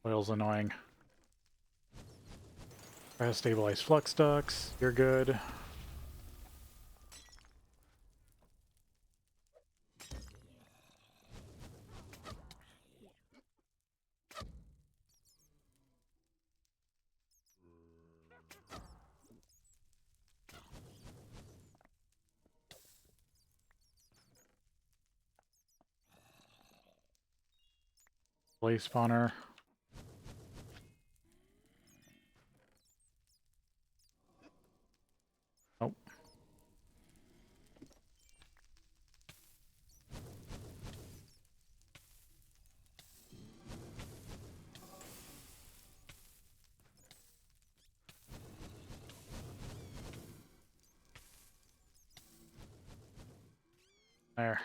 Oil's annoying. Try to stabilize flux ducts. You're good. Blaze spawner. Nope. There.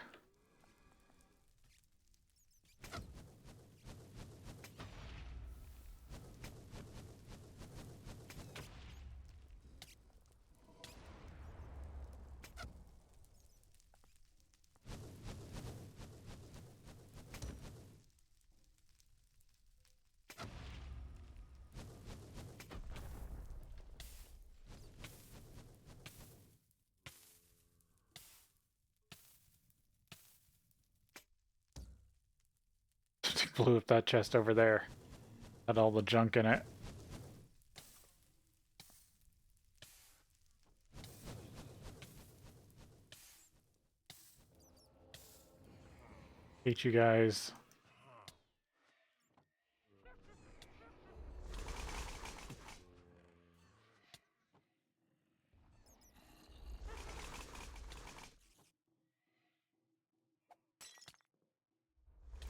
Blew up that chest over there. Had all the junk in it. Hate you guys.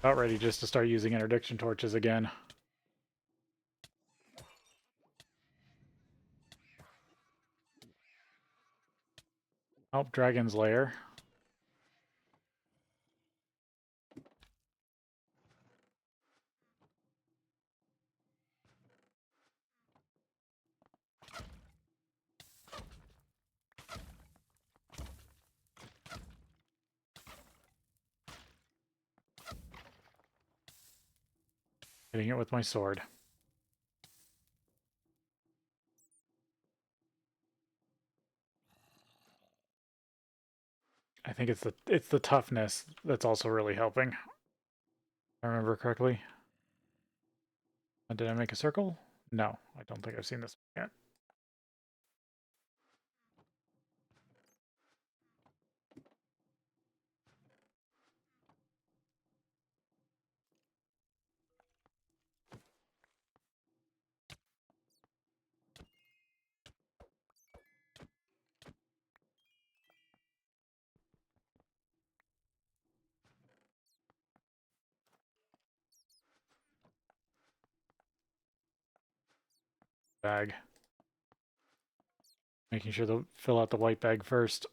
About ready just to start using interdiction torches again. Oh, Dragon's Lair. Hitting it with my sword. I think it's the toughness that's also really helping. If I remember correctly. Did I make a circle? No, I don't think I've seen this yet. Bag. Making sure to fill out the white bag first.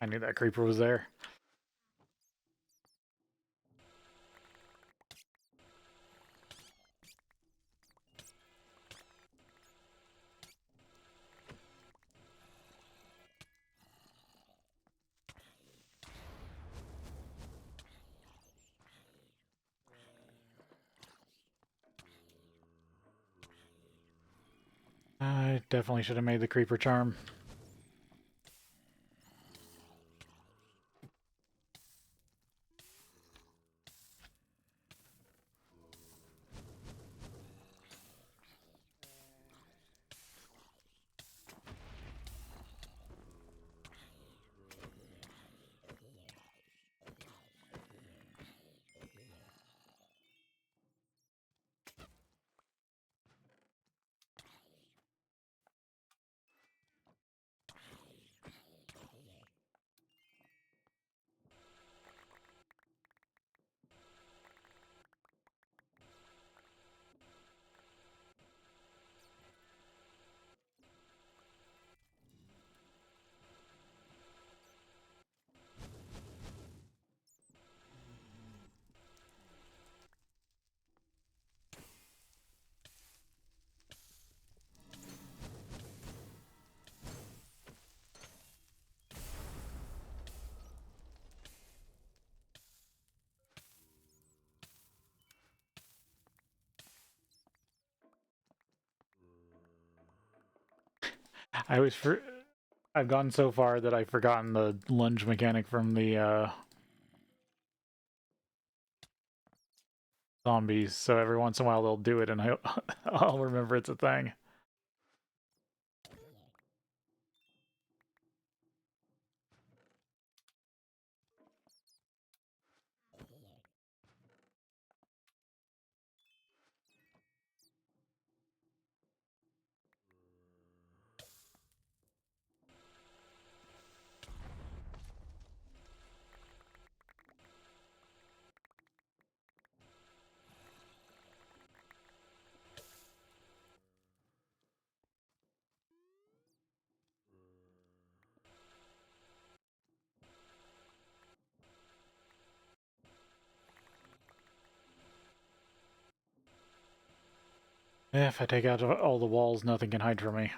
I knew that creeper was there. I definitely should have made the creeper charm. I've gotten so far that I've forgotten the lunge mechanic from the zombies, so every once in a while they'll do it and I'll remember it's a thing. If I take out all the walls, nothing can hide from me.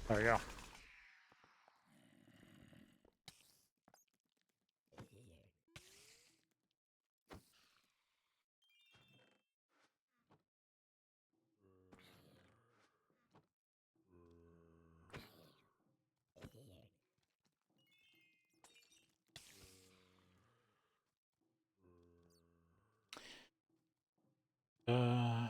There we go. Uh,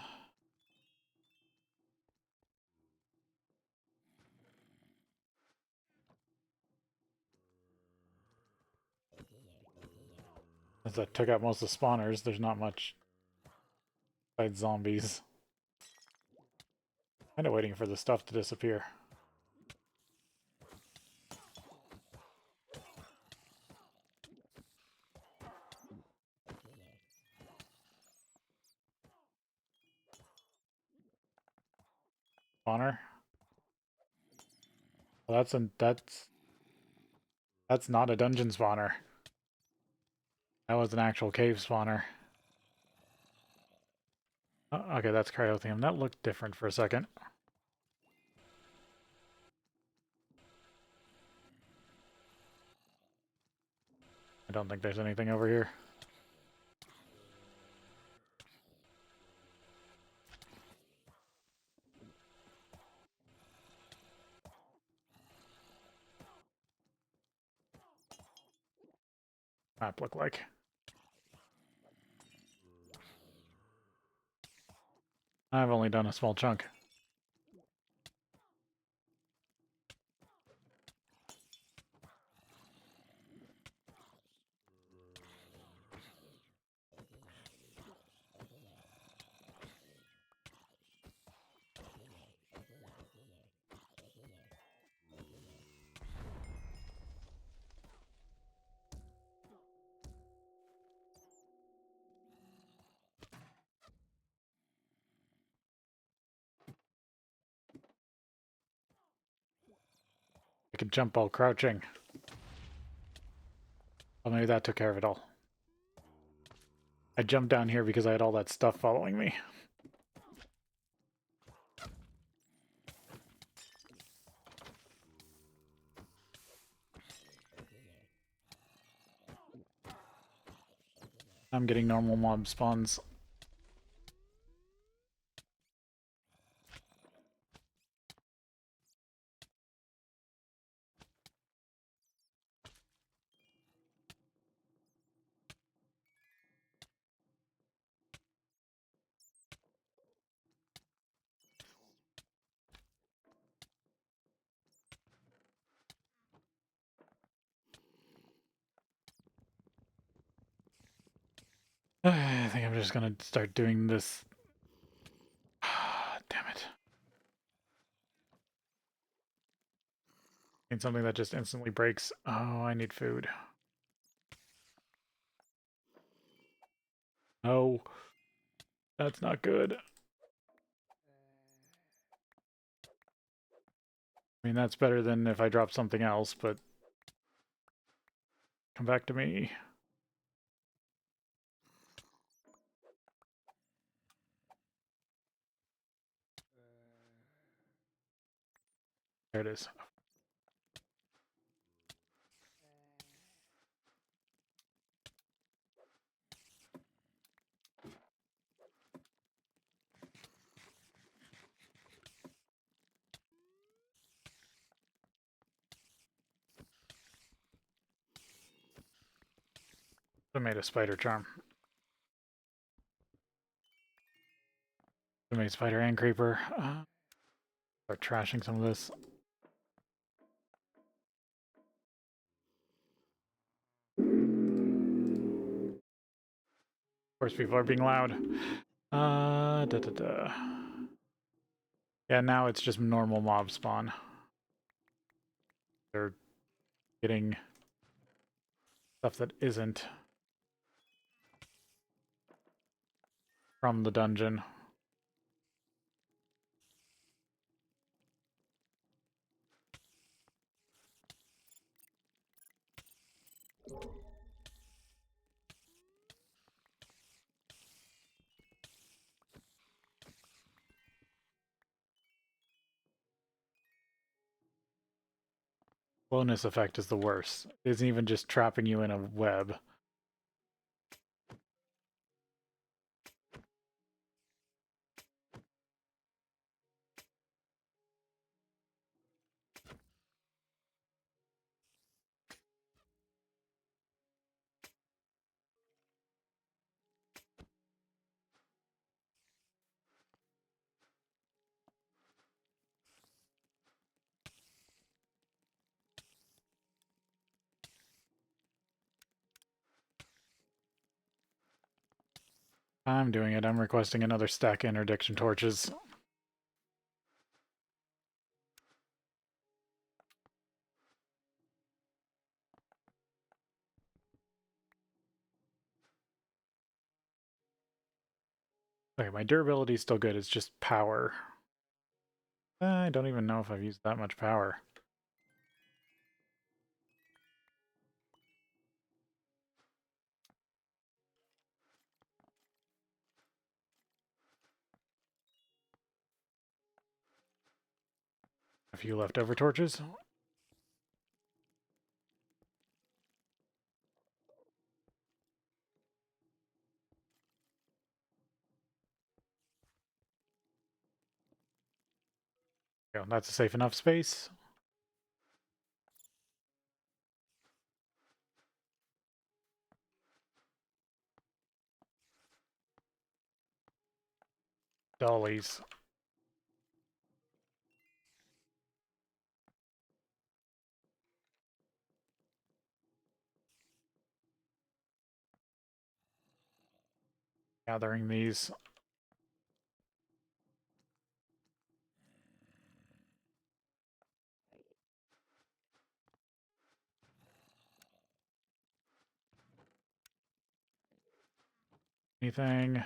As I took out most of the spawners, there's not much besides zombies. Kinda waiting for the stuff to disappear. Spawner? Well, that's not a dungeon spawner. That was an actual cave spawner. Oh, okay, that's cryotheum. That looked different for a second. I don't think there's anything over here. Map look like. I've only done a small chunk. I could jump while crouching. Well, maybe that took care of it all. I jumped down here because I had all that stuff following me. I'm getting normal mob spawns. I think I'm just gonna start doing this. Damn it. Need something that just instantly breaks. Oh, I need food. No. That's not good. I mean, that's better than if I drop something else, but come back to me. There it is. I made a spider charm. I made spider and creeper. Start trashing some of this. Of course, people are being loud. Yeah, now it's just normal mob spawn. They're getting stuff that isn't from the dungeon. Bonus effect is the worst. It isn't even just trapping you in a web. I'm doing it. I'm requesting another stack of interdiction torches. Okay, my durability is still good. It's just power. I don't even know if I've used that much power. A few leftover torches. Yeah, that's a safe enough space. Dollies. Gathering these. Anything?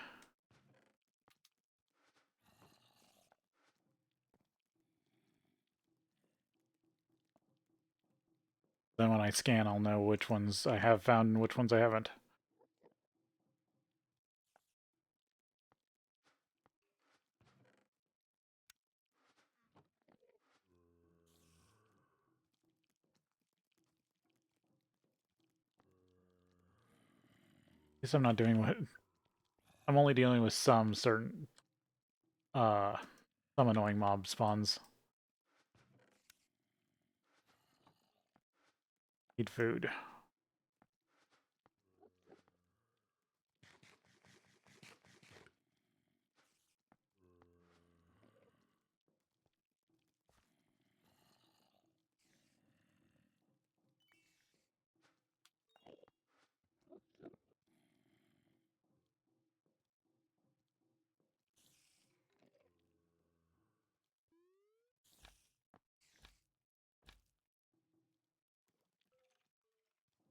Then when I scan, I'll know which ones I have found and which ones I haven't. At least I'm not doing what... I'm only dealing with some certain... some annoying mob spawns. Need food.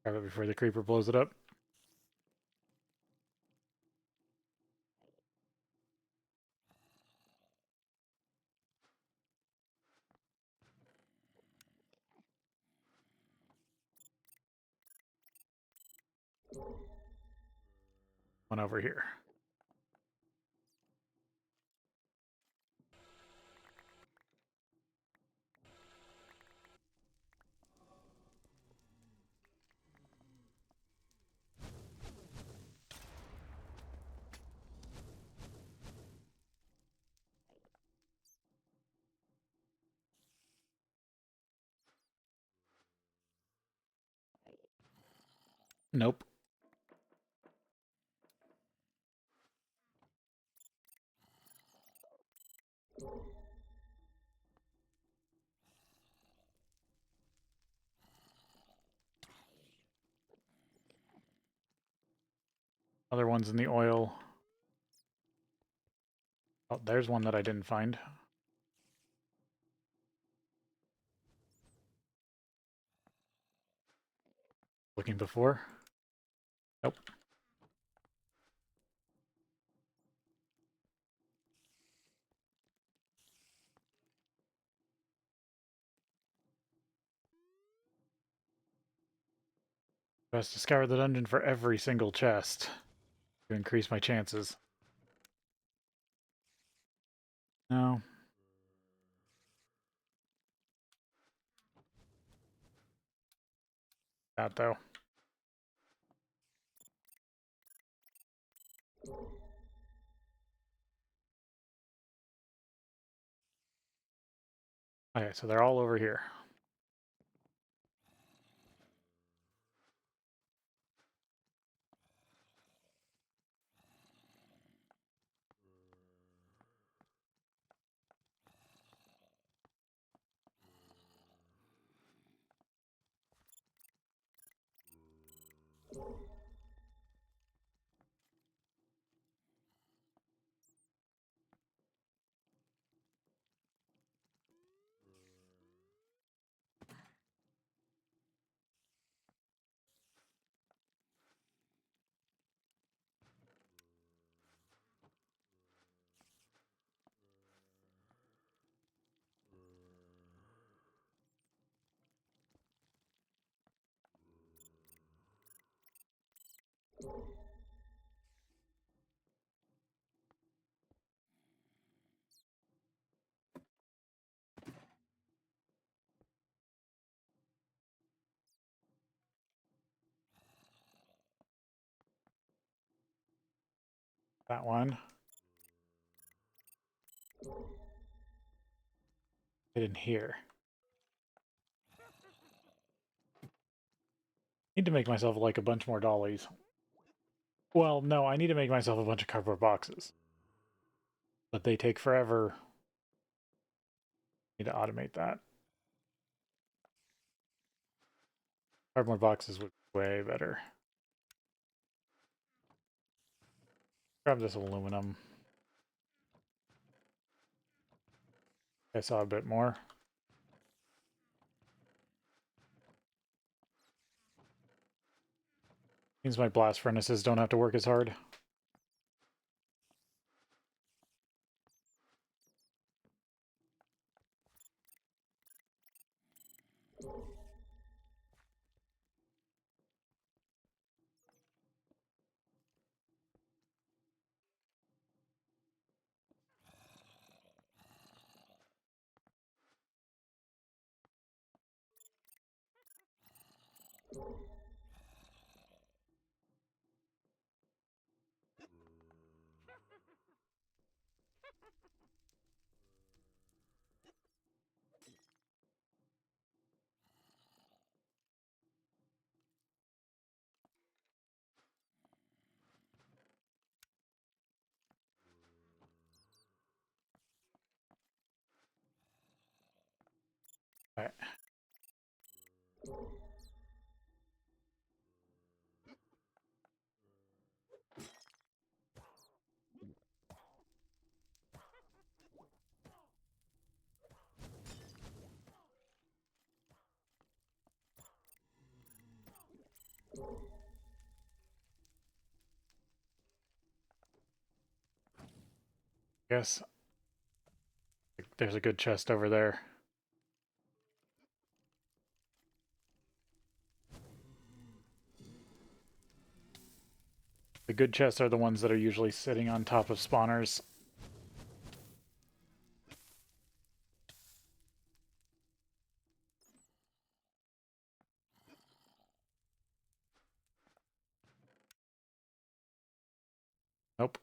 Grab it before the creeper blows it up. One over here. Nope. Other ones in the oil. Oh, there's one that I didn't find. Looking before. Nope. Best to scour the dungeon for every single chest to increase my chances. No. That though. Okay, so they're all over here. That one. Get in here. Need to make myself like a bunch more dollies. Well, no, I need to make myself a bunch of cardboard boxes. But they take forever. Need to automate that. Cardboard boxes would be way better. Grab this aluminum. I saw a bit more. Means my blast furnaces don't have to work as hard. Alright. Guess there's a good chest over there. The good chests are the ones that are usually sitting on top of spawners. Nope.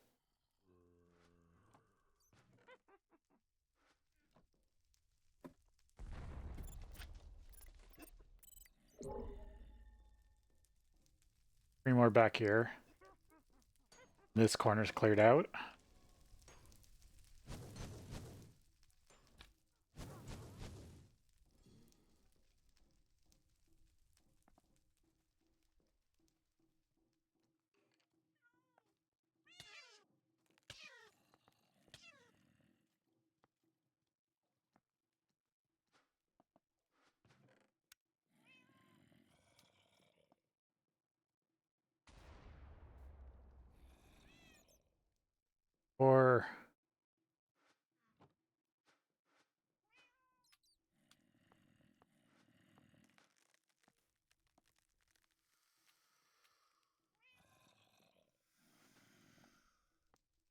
Three more back here. This corner's cleared out. for.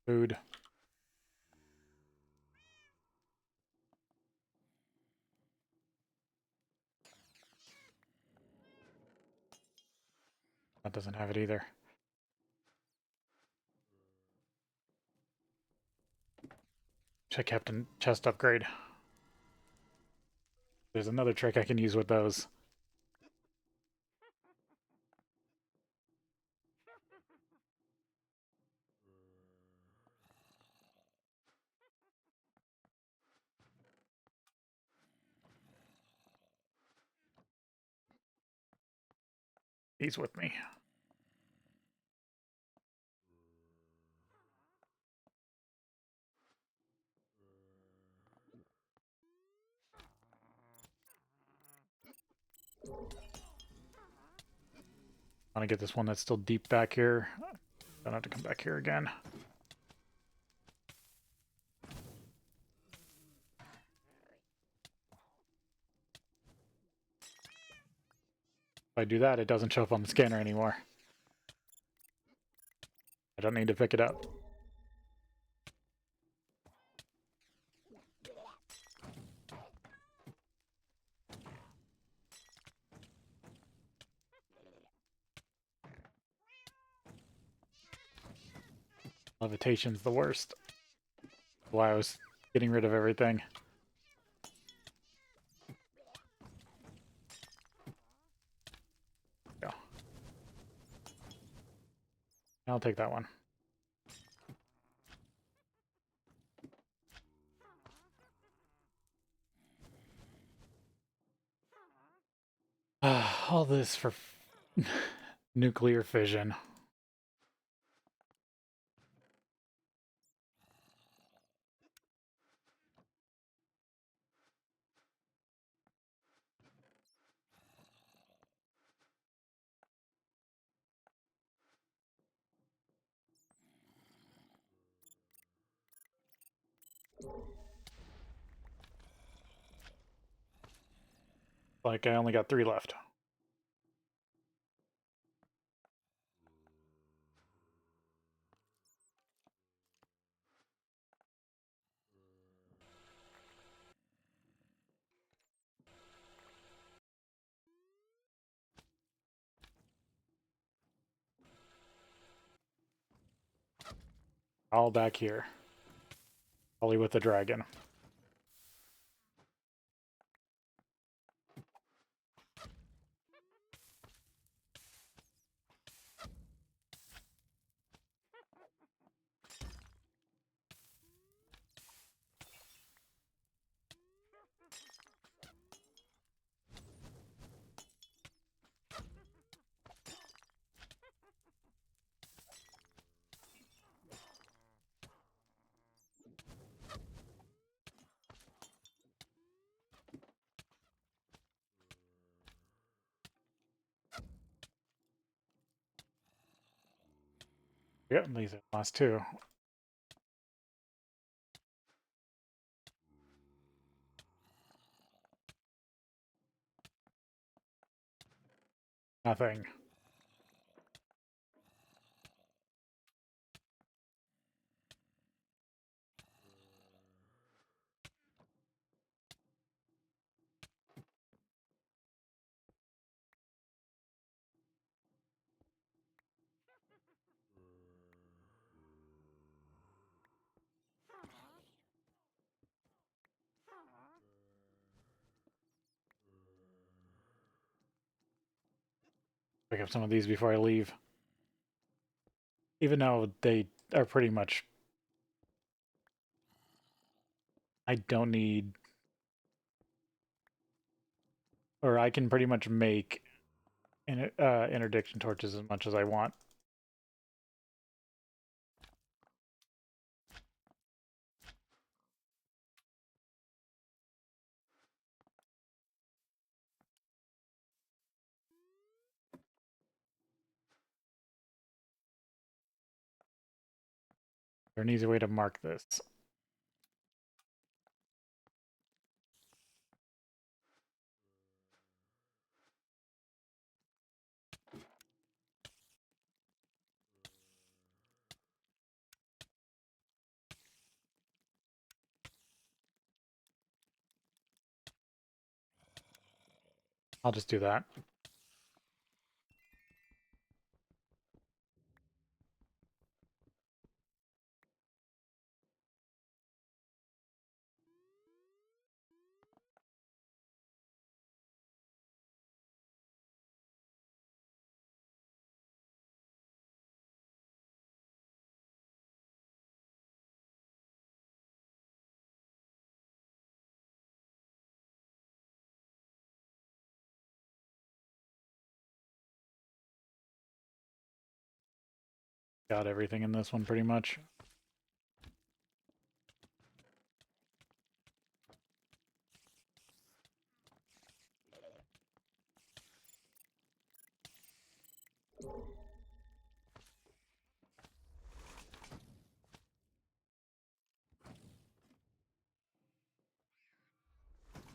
Food. That doesn't have it either. Check Captain chest upgrade. There's another trick I can use with those. He's with me. I want to get this one that's still deep back here. Don't have to come back here again. If I do that, it doesn't show up on the scanner anymore. I don't need to pick it up. Levitation's the worst. Why I was getting rid of everything. Go. I'll take that one. All this for nuclear fission. Like, I only got 3 left. All back here. Probably with the dragon. Yeah, these are the last 2. Nothing. Pick up some of these before I leave. Even though they are pretty much... I don't need... Or I can pretty much make interdiction torches as much as I want. There's an easy way to mark this. I'll just do that. Got everything in this one pretty much.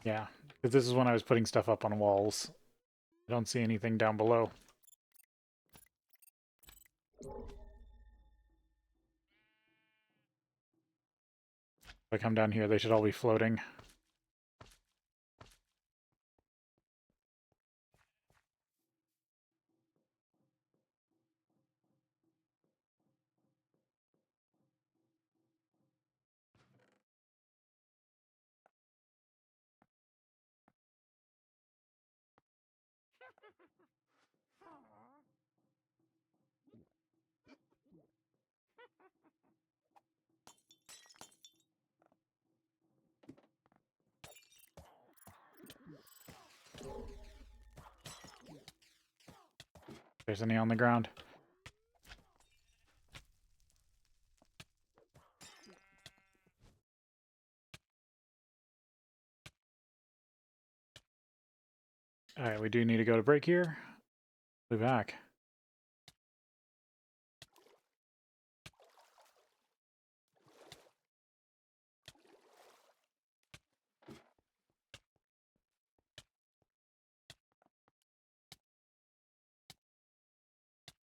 Yeah, because this is when I was putting stuff up on walls. I don't see anything down below. If I come down here, they should all be floating. If there's any on the ground. Alright, we do need to go to break here. Be back.